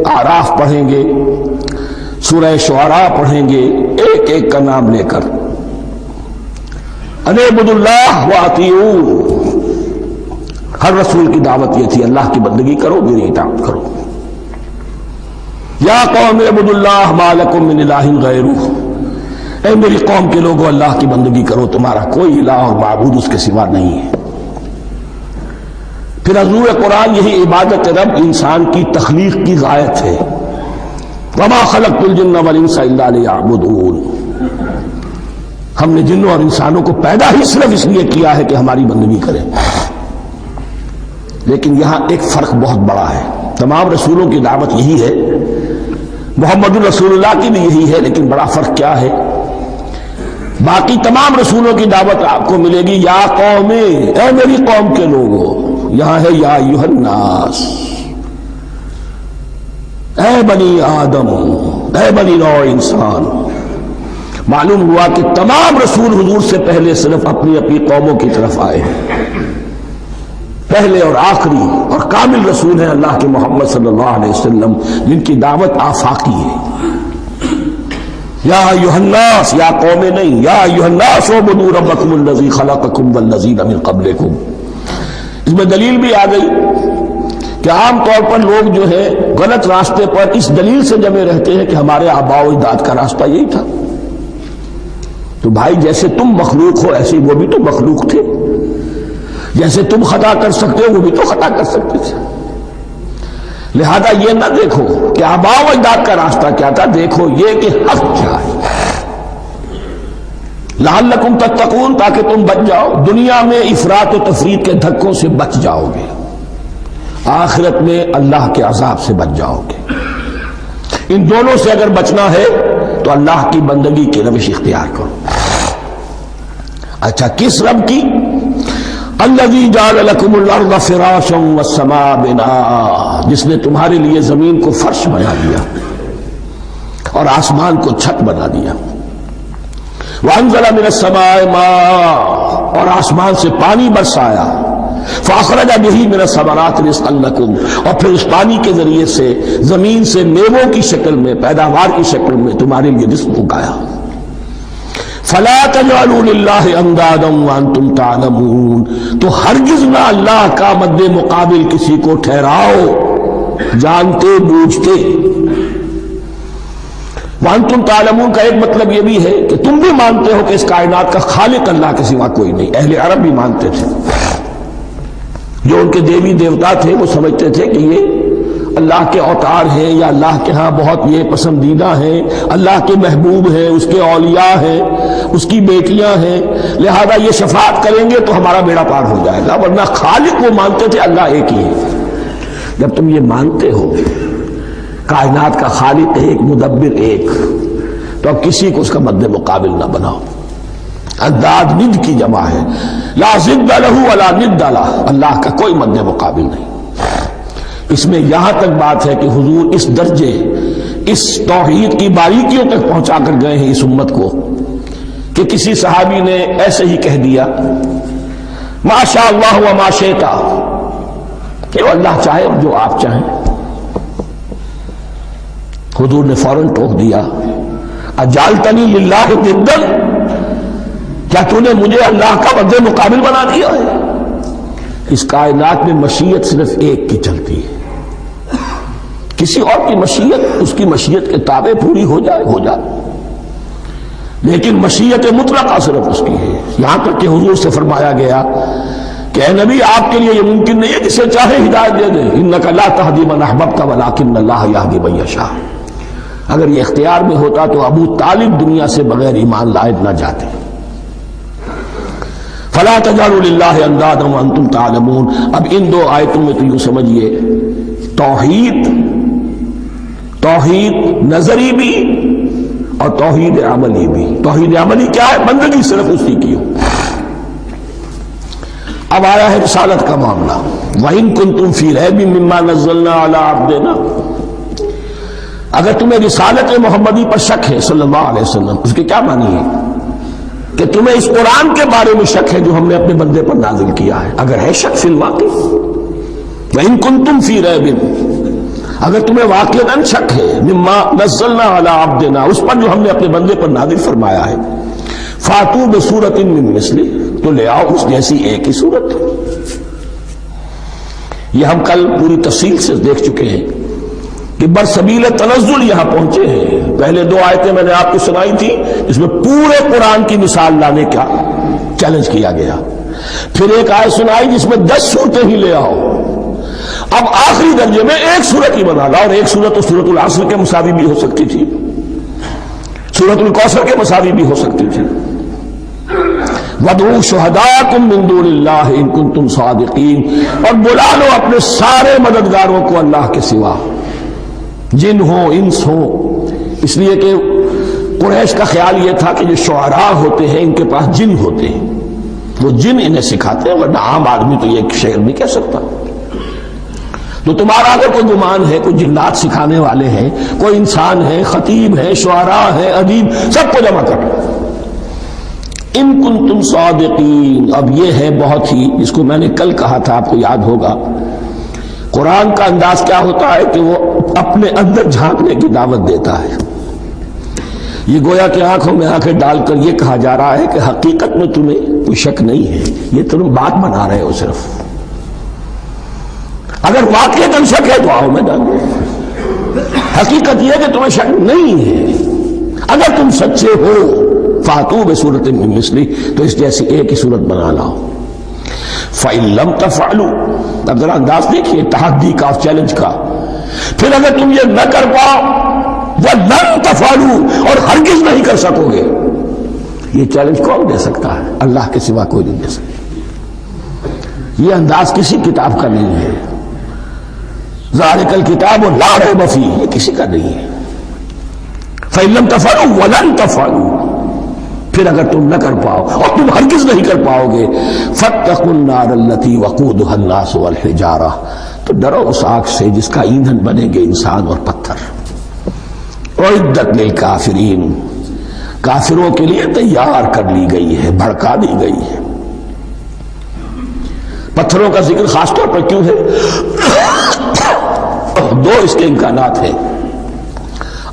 اعراف پڑھیں گے، سورہ شعراء پڑھیں گے، ایک ایک کا نام لے کر، ان اعبدوا اللہ واطیعوہ، ہر رسول کی دعوت یہ تھی اللہ کی بندگی کرو، میری اطاعت کرو۔ یا قوم اعبدوا اللہ ما لکم من الہ غیرہ، اے میری قوم کے لوگوں اللہ کی بندگی کرو، تمہارا کوئی الہ اور معبود اس کے سوا نہیں ہے۔ پھر حضور قرآن یہی عبادت رب انسان کی تخلیق کی غایت ہے، وما خلقت الجن والانس الا لیعبدون، ہم نے جنوں اور انسانوں کو پیدا ہی صرف اس لیے کیا ہے کہ ہماری بندگی کریں۔ لیکن یہاں ایک فرق بہت بڑا ہے، تمام رسولوں کی دعوت یہی ہے، محمد الرسول اللہ کی بھی یہی ہے، لیکن بڑا فرق کیا ہے؟ باقی تمام رسولوں کی دعوت آپ کو ملے گی یا قوم، اے میری قوم کے لوگوں، یہاں ہے یا ایھا الناس، اے بنی آدم، اے بنی نوع انسان۔ معلوم ہوا کہ تمام رسول حضور سے پہلے صرف اپنی اپنی قوموں کی طرف آئے ہیں، پہلے اور آخری اور کامل رسول ہیں اللہ کے محمد صلی اللہ علیہ وسلم، جن کی دعوت آفاقی ہے۔ یا ایھا الناس، یا قوم نہیں، یا ایھا الناس اعبدوا ربکم الذی خلقکم والذین من قبلکم۔ اس میں دلیل بھی آ گئی کہ عام طور پر لوگ جو ہے غلط راستے پر اس دلیل سے جمے رہتے ہیں کہ ہمارے آباء و اجداد کا راستہ یہی تھا۔ تو بھائی جیسے تم مخلوق ہو ایسے وہ بھی تو مخلوق تھے، جیسے تم خطا کر سکتے ہو وہ بھی تو خطا کر سکتے تھے۔ لہذا یہ نہ دیکھو کہ آباء و اجداد کا راستہ کیا تھا، دیکھو یہ کہ حق کیا ہے، لعلکم تتقون، تاکہ تم بچ جاؤ، دنیا میں افراط و تفریط کے دھکوں سے بچ جاؤ گے، آخرت میں اللہ کے عذاب سے بچ جاؤ گے۔ ان دونوں سے اگر بچنا ہے تو اللہ کی بندگی کی روش اختیار کرو۔ اچھا کس رب کی؟ الذی جعل لکم الارض فراشا والسماء بناء، جس نے تمہارے لیے زمین کو فرش بنا دیا اور آسمان کو چھت بنا دیا۔ وانزل من السماء ماء، اور آسمان سے پانی برسایا۔ فاخرج به من الثمرات رزقا لکم، اور پھر اس پانی کے ذریعے سے زمین سے میووں کی شکل میں، پیداوار کی شکل میں تمہارے لیے رزق اگایا۔ فلا تجعلوا للہ اندادا وانتم تعلمون، تو ہرگز نہ اللہ کا مد مقابل کسی کو ٹھہراؤ جانتے بوجھتے۔ وانتم تعلمون کا ایک مطلب یہ بھی ہے کہ تم بھی مانتے ہو کہ اس کائنات کا خالق اللہ کے سوا کوئی نہیں۔ اہل عرب بھی مانتے تھے، جو ان کے دیوی دیوتا تھے وہ سمجھتے تھے کہ یہ اللہ کے اوتار ہیں یا اللہ کے ہاں بہت یہ پسندیدہ ہیں، اللہ کے محبوب ہیں، اس کے اولیاء ہیں، اس کی بیٹیاں ہیں، لہذا یہ شفاعت کریں گے تو ہمارا بیڑا پار ہو جائے گا، ورنہ خالق وہ مانتے تھے اللہ ایک ہی ہے۔ جب تم یہ مانتے ہو کائنات کا خالق ایک، مدبر ایک، تو اب کسی کو اس کا مد مقابل نہ بناؤ۔ انداد ند کی جمع ہے، لا ضد لہ ولا ند لہ، اللہ کا کوئی مد مقابل نہیں۔ اس میں یہاں تک بات ہے کہ حضور اس درجے، اس توحید کی باریکیوں تک پہنچا کر گئے ہیں اس امت کو کہ کسی صحابی نے ایسے ہی کہہ دیا ما شاء اللہ و ما شئت، کہ وہ اللہ چاہے اور جو آپ چاہیں۔ حضور نے فوراً ٹوک دیا اجعلتنی للہ ندا، کیا تو نے مجھے اللہ کا مد مقابل بنا دیا ہے؟ اس کائنات میں مشیت صرف ایک کی چلتی ہے، کسی اور کی مشیت اس کی مشیت کے تابع پوری ہو جائے، لیکن مشیت مطلقہ صرف اس کی ہے۔ یہاں تک کہ حضور سے فرمایا گیا کہ اے نبی آپ کے لیے یہ ممکن نہیں ہے کہ اسے چاہے ہدایت دے دے، انک لا تہدی من احببت ولکن اللہ یہدی من یشاء۔ اگر یہ اختیار میں ہوتا تو ابو طالب دنیا سے بغیر ایمان لائے نہ جاتے۔ فلا تجعلوا للہ اندادا وانتم تعلمون۔ اب ان دو آیتوں میں تو یوں سمجھیے توحید نظری بھی اور توحید عملی بھی۔ توحید عملی کیا ہے؟ بندگی صرف اسی کی ہو۔ اب آیا ہے رسالت کا معاملہ، وَإِن كُنتُمْ فِي رَيْبٍ مِّمَّا نَزَّلْنَا عَلَىٰ عَبْدِنَا، اگر تمہیں رسالت محمدی پر شک ہے صلی اللہ علیہ وسلم، اس کے کیا معنی ہے؟ کہ تمہیں اس قرآن کے بارے میں شک ہے جو ہم نے اپنے بندے پر نازل کیا ہے۔ اگر ہے شک فی الواقع، وَإِن كُنتُمْ فِي رَيْبٍ، اگر تمہیں واقعاً شک ہے مما نزلنا علی عبدنا، اس پر جو ہم نے اپنے بندے پر نازل فرمایا ہے، فاتوا بسورۃ من مثلہ، تو لے آؤ اس جیسی ایک ہی صورت۔ یہ ہم کل پوری تفصیل سے دیکھ چکے ہیں کہ برسبیل تنزل یہاں پہنچے ہیں. پہلے 2 آیتیں میں نے آپ کو سنائی تھی اس میں پورے قرآن کی مثال لانے کا چیلنج کیا گیا. پھر ایک آیت سنائی جس میں 10 صورتیں ہی لے آؤ. اب آخری درجے میں ایک صورت ہی بنا لا, اور ایک صورت تو سورۃ العصر کے مساوی بھی ہو سکتی تھی, سورۃ الکوثر کے مساوی بھی ہو سکتی تھی. وَادْعُوا شُهَدَاءَكُم مِّن دُونِ اللَّهِ إِن كُنتُمْ صَادِقِينَ, اور بلا لو اپنے سارے مددگاروں کو اللہ کے سوا, جن ہو انس ہو. اس لیے کہ قریش کا خیال یہ تھا کہ جو شعراء ہوتے ہیں ان کے پاس جن ہوتے ہیں, وہ جن انہیں سکھاتے ہیں, ورنہ عام آدمی تو یہ شعر نہیں کہہ سکتا. تو تمہارا اگر کوئی گمان ہے کوئی جنات سکھانے والے ہیں, کوئی انسان ہے, خطیب ہے, شعراء ہے, ادیب, سب کو جمع کر لو. ان کنتم صادقین. اب یہ ہے بہت ہی, جس کو میں نے کل کہا تھا آپ کو یاد ہوگا, قرآن کا انداز کیا ہوتا ہے کہ وہ اپنے اندر جھانکنے کی دعوت دیتا ہے. یہ گویا کہ آنکھوں میں آنکھیں ڈال کر یہ کہا جا رہا ہے کہ حقیقت میں تمہیں کوئی شک نہیں ہے, یہ تم بات بنا رہے ہو صرف. اگر واقعتاً شک ہے تو آؤ میدان میں. حقیقت یہ ہے کہ تمہیں شک نہیں ہے. اگر تم سچے ہو فاتو بسورۃ من مثلہ, تو اس جیسی ایک ہی صورت بنا لاؤ. فَإِن لَمْ تَفْعَلُوا, اب ذرا انداز دیکھیے تحدی کا, چیلنج کا. پھر اگر تم یہ نہ کر پاؤ, وَلَن تَفْعَلُوا, اور ہرگز نہیں کر سکو گے. یہ چیلنج کون دے سکتا ہے؟ اللہ کے سوا کوئی نہیں دے سکتا. یہ انداز کسی کتاب کا نہیں ہے. ذَلِكَ الْكِتَابُ لَا رَيْبَ فِيهِ, یہ کسی کا نہیں ہے. فَإِن لَمْ تَفْعَلُوا وَلَن تَفْعَلُوا, پھر اگر تم نہ کر پاؤ اور تم ہرگز نہیں کر پاؤ گے, فَاتَّقُوا النَّارَ الَّتِي وَقُودُهَا النَّاسُ وَالْحِجَارَةُ, تو ڈرو اس آگ سے جس کا ایندھن بنیں گے انسان اور پتھر. اعدت للکافرین, کافروں کے لیے تیار کر لی گئی ہے, بھڑکا دی گئی ہے. پتھروں کا ذکر خاص طور پر کیوں ہے؟ 2 اس کے امکانات ہیں.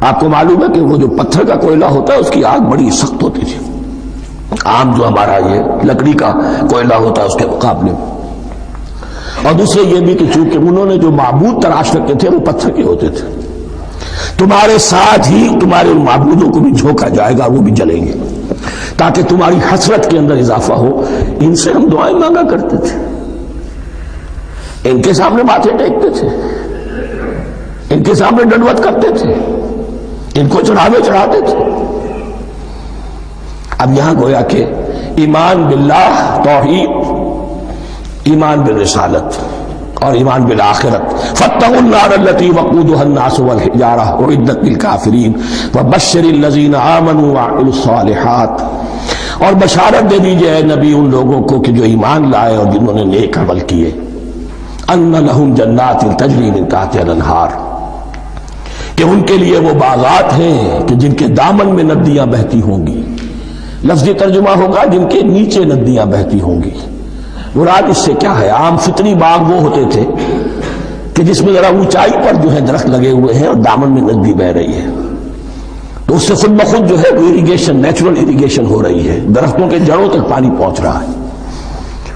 آپ کو معلوم ہے کہ وہ جو پتھر کا کوئلہ ہوتا ہے اس کی آگ بڑی سخت ہوتی تھی, عام جو ہمارا یہ لکڑی کا کوئلہ ہوتا ہے اس کے مقابلے میں. اور دوسرے یہ بھی کہ چونکہ انہوں نے جو معبود تراش رکھے تھے وہ پتھر کے ہوتے تھے, تمہارے ساتھ ہی تمہارے ان معبودوں کو بھی جھونکا جائے گا, وہ بھی جلیں گے, تاکہ تمہاری حسرت کے اندر اضافہ ہو. ان سے ہم دعائیں مانگا کرتے تھے, ان کے سامنے ماتھے ٹیکتے تھے, ان کے سامنے ڈنڈوت کرتے تھے, ان کو چڑھاوے چڑھاتے تھے. اب یہاں گویا کہ ایمان باللہ توحید, ایمان بالرسالت اور ایمان بالآخرت. فاتقوا النار التي وقودها الناس والحجارة اعدت للكافرين وبشر الذين آمنوا وعملوا الصالحات, اور بشارت دے دیجئے اے نبی ان لوگوں کو کہ جو ایمان لائے اور جنہوں نے نیک عمل کیے, ان لهم جنات تجری من تحتها الانہار, کہ ان کے لیے وہ باغات ہیں کہ جن کے دامن میں ندیاں بہتی ہوں گی. لفظی ترجمہ ہوگا جن کے نیچے ندیاں بہتی ہوں گی. مراد اس سے کیا ہے؟ عام فطری باغ وہ ہوتے تھے کہ جس میں ذرا اونچائی پر جو ہے درخت لگے ہوئے ہیں اور دامن میں ندی بہ رہی ہے, تو اس سے خود بخود جو ہے اریگیشن, نیچرل اریگیشن ہو رہی ہے, درختوں کے جڑوں تک پانی پہنچ رہا ہے.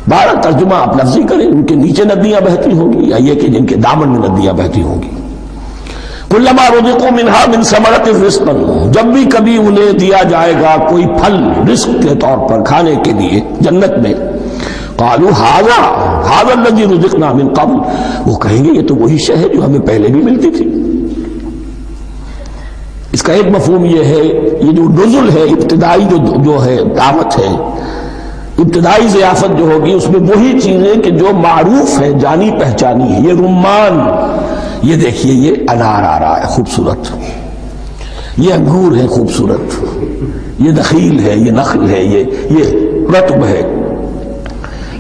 بہرحال ترجمہ آپ لفظی کریں, ان کے نیچے ندیاں بہتی ہوں گی, یا یہ کہ جن کے دامن میں ندیاں بہتی ہوں گی. کلما رزقوا منہا من ثمرۃ رزقا, جب بھی کبھی انہیں دیا جائے گا کوئی پھل رزق کے طور پر کھانے کے لیے جنت میں, قالوا ھذا الذی رزقنا من قبل, وہ کہیں گے یہ تو وہی شے ہے جو ہمیں پہلے بھی ملتی تھی. اس کا ایک مفہوم یہ ہے, یہ جو نزل ہے ابتدائی جو ہے دعوت ہے, ابتدائی ضیافت جو ہوگی اس میں وہی چیزیں کہ جو معروف ہے, جانی پہچانی ہے. یہ رمان, یہ دیکھیے یہ انار آ رہا ہے خوبصورت, یہ انگور ہے خوبصورت, یہ نخیل ہے, یہ نخل ہے, یہ رطب ہے,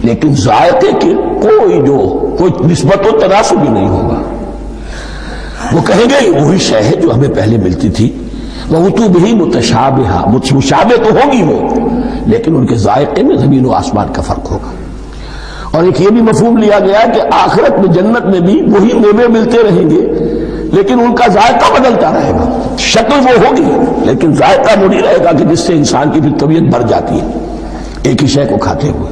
لیکن ذائقے کی کوئی نسبت و تناسب بھی نہیں ہوگا. وہ کہیں گے وہی شے ہے جو ہمیں پہلے ملتی تھی. وَأُتُوا بِهِ مُتَشَابِهًا, مشابہ تو ہوگی وہ, لیکن ان کے ذائقے میں زمین و آسمان کا فرق ہوگا. اور ایک یہ بھی مفہوم لیا گیا کہ آخرت میں جنت میں بھی وہی میوے ملتے رہیں گے, لیکن ان کا ذائقہ بدلتا رہے گا. شکل وہ ہوگی لیکن ذائقہ وہی رہے گا کہ جس سے انسان کی پھر طبیعت بھر جاتی ہے ایک ہی شے کو کھاتے ہوئے.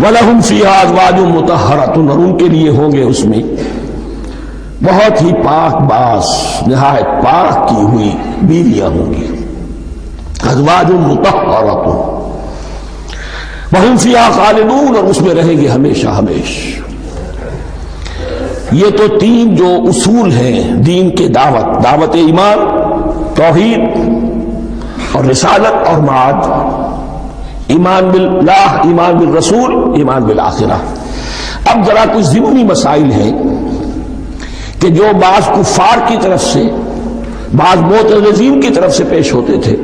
وَلَهُمْ فِيهَا أَزْوَاجٌ مُطَهَّرَةٌ، اور ان کے لیے ہوں گے اس میں بہت ہی پاک باز، نہایت پاک کی ہوئی بیویاں ہوں گی. ازواج مطہرۃ وہم فیہا خالدون، اور اس میں رہیں گے ہمیشہ ہمیش. یہ تو تین جو اصول ہیں دین کے دعوت ایمان، توحید اور رسالت اور معاد، ایمان باللہ، ایمان بالرسول، ایمان بالآخرہ. اب ذرا کچھ ضمنی مسائل ہیں کہ جو بعض کفار کی طرف سے، بعض معتزلین کی طرف سے پیش ہوتے تھے،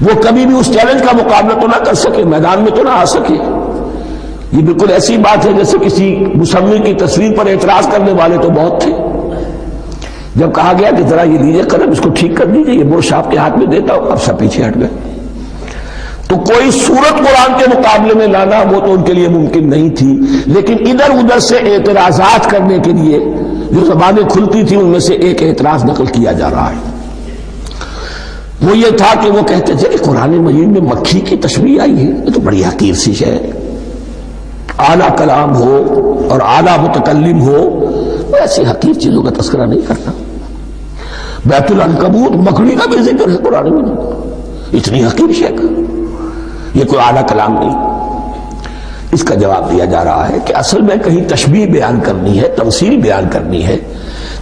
وہ کبھی بھی اس چیلنج کا مقابلہ تو نہ کر سکے، میدان میں تو نہ آ سکے. یہ بالکل ایسی بات ہے جیسے کسی مصور کی تصویر پر اعتراض کرنے والے تو بہت تھے. جب کہا گیا کہ ذرا یہ لیجیے قلم، اس کو ٹھیک کر دیجیے، یہ برش آپ کے ہاتھ میں دیتا ہوں، اب سب پیچھے ہٹ گئے. تو کوئی صورت قرآن کے مقابلے میں لانا وہ تو ان کے لیے ممکن نہیں تھی، لیکن ادھر ادھر سے اعتراضات کرنے کے لیے جو زبانیں کھلتی تھی ان میں سے ایک اعتراض نقل کیا جا رہا ہے. وہ یہ تھا کہ وہ کہتے تھے کہ قرآن مجید میں مکھی کی تشبیہ آئی ہے، یہ تو بڑی حقیر سی شے ہے. اعلیٰ کلام ہو اور اعلیٰ متکلم ہو، وہ ایسی حقیر چیزوں کا تذکرہ نہیں کرتا. بیت العنکبوت، مکڑی کا بھی ذکر ہے قرآن میں، اتنی حقیر شے کا یہ کوئی اعلیٰ کلام نہیں. اس کا جواب دیا جا رہا ہے کہ اصل میں کہیں تشبیہ بیان کرنی ہے، تمثیل بیان کرنی ہے،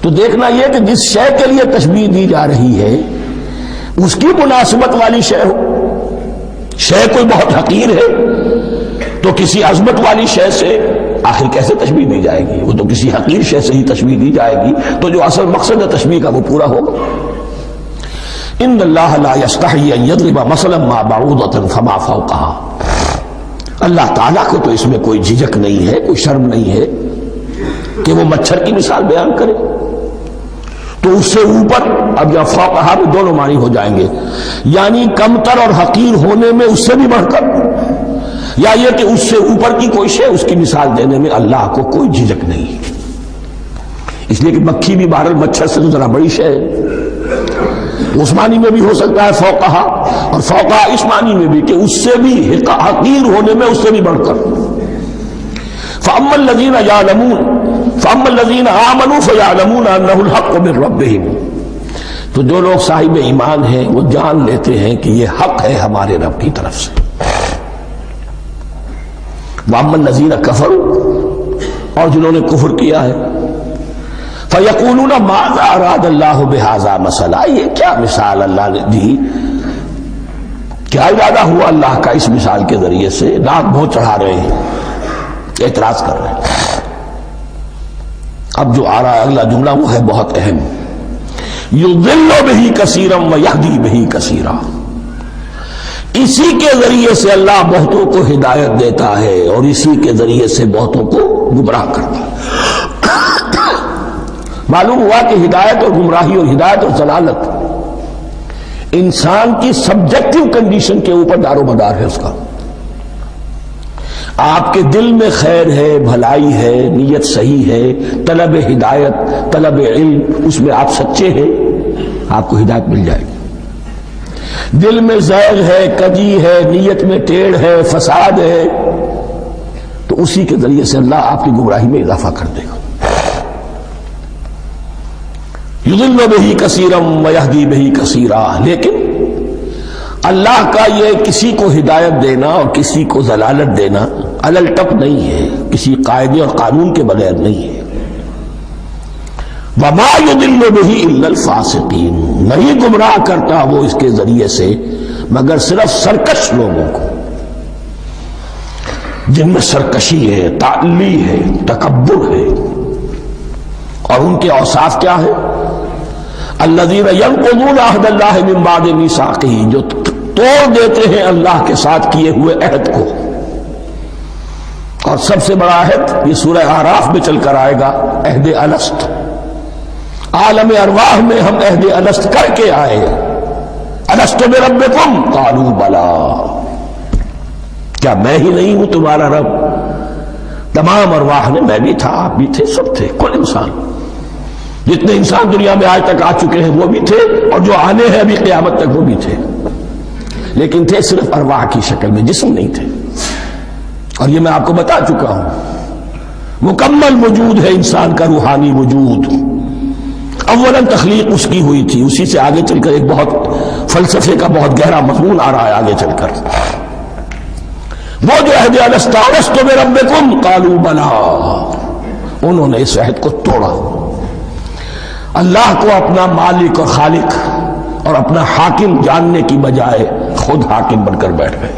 تو دیکھنا یہ کہ جس شے کے لیے تشبیہ دی جا رہی ہے اس کی مناسبت والی شے ہو. شے کوئی بہت حقیر ہے تو کسی عظمت والی شے سے آخر کیسے تشبیہ دی جائے گی؟ وہ تو کسی حقیر شے سے ہی تشبیہ دی جائے گی تو جو اصل مقصد ہے تشبیہ کا وہ پورا ہوگا. ان اللہ لا یستحی ان یضرب مثلا ما بعوضۃ فما فوقها، اللہ تعالیٰ کو تو اس میں کوئی جھجک نہیں ہے، کوئی شرم نہیں ہے کہ وہ مچھر کی مثال بیان کرے. تو اس سے اوپر، اب یا فوقہا میں دونوں معنی ہو جائیں گے، یعنی کمتر اور حقیر ہونے میں اس سے بھی بڑھ کر، یا یہ کہ اس سے اوپر کی کوئی شے، اس کی مثال دینے میں اللہ کو کوئی جھجک نہیں. اس لیے کہ مکھی بھی بہرحال مچھر سے تو ذرا بڑی شے ہے. اس معنی میں بھی ہو سکتا ہے فوقہا، اور فوقہا اس معنی میں بھی کہ اس سے بھی حقیر ہونے میں اس سے بھی بڑھ کر. فَأَمَّا الَّذِينَ آمَنُوا فَيَعْلَمُونَ أَنَّهُ الْحَقُّ مِنْ رَبِّهِمْ، تو جو لوگ صاحب ایمان ہیں وہ جان لیتے ہیں کہ یہ حق ہے ہمارے رب کی طرف سے. وَأَمَّا الَّذِينَ كَفَرُوا، اور جنہوں نے کفر کیا ہے، فَيَقُولُونَ مَاذَا أَرَادَ اللَّهُ بِهَذَا مَثَلًا، یہ کیا مثال اللہ نے دی، کیا ارادہ ہوا اللہ کا اس مثال کے ذریعے سے. ناک بہت چڑھا رہے ہیں، اعتراض کر رہے ہیں. اب جو آ رہا ہے اگلا جملہ وہ ہے بہت اہم، یضل بہ کثیرا ویہدی بہ کثیرا، اسی کے ذریعے سے اللہ بہتوں کو ہدایت دیتا ہے اور اسی کے ذریعے سے بہتوں کو گمراہ کرتا ہے. معلوم ہوا کہ ہدایت اور گمراہی اور ہدایت اور ضلالت انسان کی سبجیکٹو کنڈیشن کے اوپر دار و مدار ہے. اس کا آپ کے دل میں خیر ہے، بھلائی ہے، نیت صحیح ہے، طلب ہدایت، طلب علم، اس میں آپ سچے ہیں، آپ کو ہدایت مل جائے گی. دل میں زیغ ہے، کجی ہے، نیت میں ٹیڑھ ہے، فساد ہے، تو اسی کے ذریعے سے اللہ آپ کی گمراہی میں اضافہ کر دے گا. یضل بہ کثیرا ویہدی بہ کثیرا، لیکن اللہ کا یہ کسی کو ہدایت دینا اور کسی کو ضلالت دینا الٹپ نہیں ہے، کسی قاعدے اور قانون کے بغیر نہیں ہے. وما یضل بہ الا الفاسقین، نہیں گمراہ کرتا وہ اس کے ذریعے سے مگر صرف سرکش لوگوں کو، جن میں سرکشی ہے، تعلی ہے، تکبر ہے. اور ان کے اوصاف کیا ہے؟ الذین ینقضون عہد اللہ من بعد میثاقہ، جو توڑ دیتے ہیں اللہ کے ساتھ کیے ہوئے عہد کو. اور سب سے بڑا عہد یہ سورہ اعراف میں چل کر آئے گا، عہد الست. عالم ارواح میں ہم عہد الست کر کے آئے. الست بربکم قالوا بلا، کیا میں ہی نہیں ہوں تمہارا رب؟ تمام ارواح نے، میں بھی تھا، آپ بھی تھے، سب تھے، کل انسان، جتنے انسان دنیا میں آج تک آ چکے ہیں وہ بھی تھے، اور جو آنے ہیں ابھی قیامت تک وہ بھی تھے، لیکن تھے صرف ارواح کی شکل میں، جسم نہیں تھے. اور یہ میں آپ کو بتا چکا ہوں، مکمل وجود ہے انسان کا روحانی وجود۔ اولاً تخلیق اس کی ہوئی تھی، اسی سے آگے چل کر ایک بہت فلسفے کا بہت گہرا مضمون آ رہا ہے آگے چل کر۔ وہ جو عہد الست الست بربکم قالوا بلا، انہوں نے اس عہد کو توڑا، اللہ کو اپنا مالک اور خالق اور اپنا حاکم جاننے کی بجائے خود حاکم بن کر بیٹھ گئے۔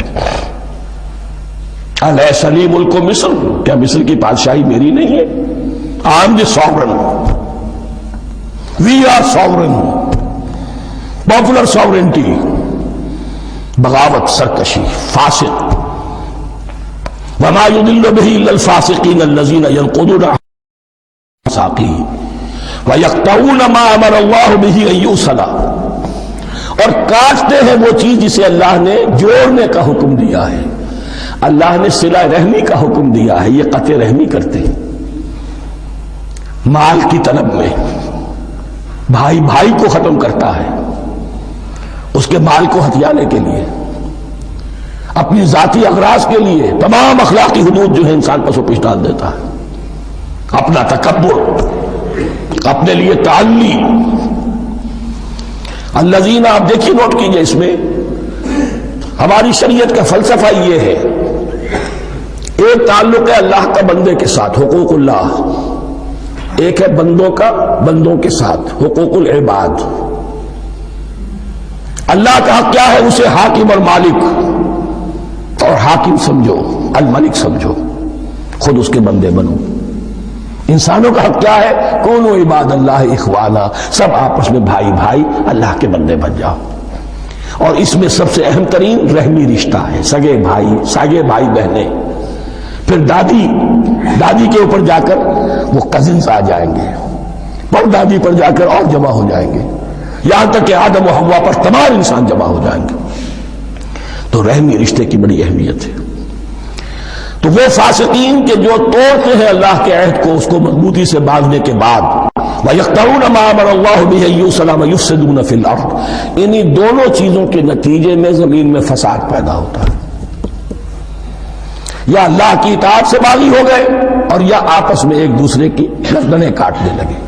الیس لی ملک مصر، کیا مصر کی بادشاہی میری نہیں ہے؟ I am the sovereign, we are sovereign, popular sovereignty, بغاوت، سرکشی، فاسق۔ وما يضل به الا الفاسقين الذين ينقضون الميثاق ويقطعون ما امر الله به ان يوصل، اور کاٹتے ہیں وہ چیز جسے اللہ نے جوڑنے کا حکم دیا ہے۔ اللہ نے صلہ رحمی کا حکم دیا ہے، یہ قطع رحمی کرتے ہیں مال کی طلب میں، بھائی بھائی کو ختم کرتا ہے اس کے مال کو ہتھیانے کے لیے، اپنی ذاتی اغراض کے لیے تمام اخلاقی حدود جو ہے انسان پر پیش ڈال دیتا ہے، اپنا تکبر، اپنے لیے تعلی۔ الذین، آپ دیکھیے نوٹ کیجئے، اس میں ہماری شریعت کا فلسفہ یہ ہے، ایک تعلق ہے اللہ کا بندے کے ساتھ، حقوق اللہ، ایک ہے بندوں کا بندوں کے ساتھ، حقوق العباد۔ اللہ کا حق کیا ہے؟ اسے حاکم اور مالک، اور حاکم سمجھو، الملک سمجھو، خود اس کے بندے بنو۔ انسانوں کا حق کیا ہے؟ کونوا عباد اللہ اخوانا، سب آپس میں بھائی بھائی اللہ کے بندے بن جاؤ۔ اور اس میں سب سے اہم ترین رحمی رشتہ ہے، سگے بھائی بہنیں، پھر دادی کے اوپر جا کر وہ کزنز آ جائیں گے، پر دادی پر جا کر اور جمع ہو جائیں گے، یہاں تک کہ آدم و حوا پر تمام انسان جمع ہو جائیں گے۔ تو رحمی رشتے کی بڑی اہمیت ہے۔ تو وہ فاسقین کے جو توڑتے ہیں اللہ کے عہد کو، اس کو مضبوطی سے باندھنے کے بعد، وَيَقْطَعُونَ مَا أَمَرَ اللَّهُ بِهِ أَن يُوصَلَ وَيُفْسِدُونَ فِي الْأَرْضِ، انہی دونوں چیزوں کے نتیجے میں زمین میں فساد پیدا ہوتا ہے، یا اللہ کی اطاعت سے باغی ہو گئے اور یا آپس میں ایک دوسرے کی گردنیں کاٹنے لگے۔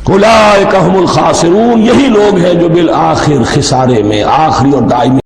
اولئک هم الخاسرون، یہی لوگ ہیں جو بالآخر خسارے میں، آخری اور دائمی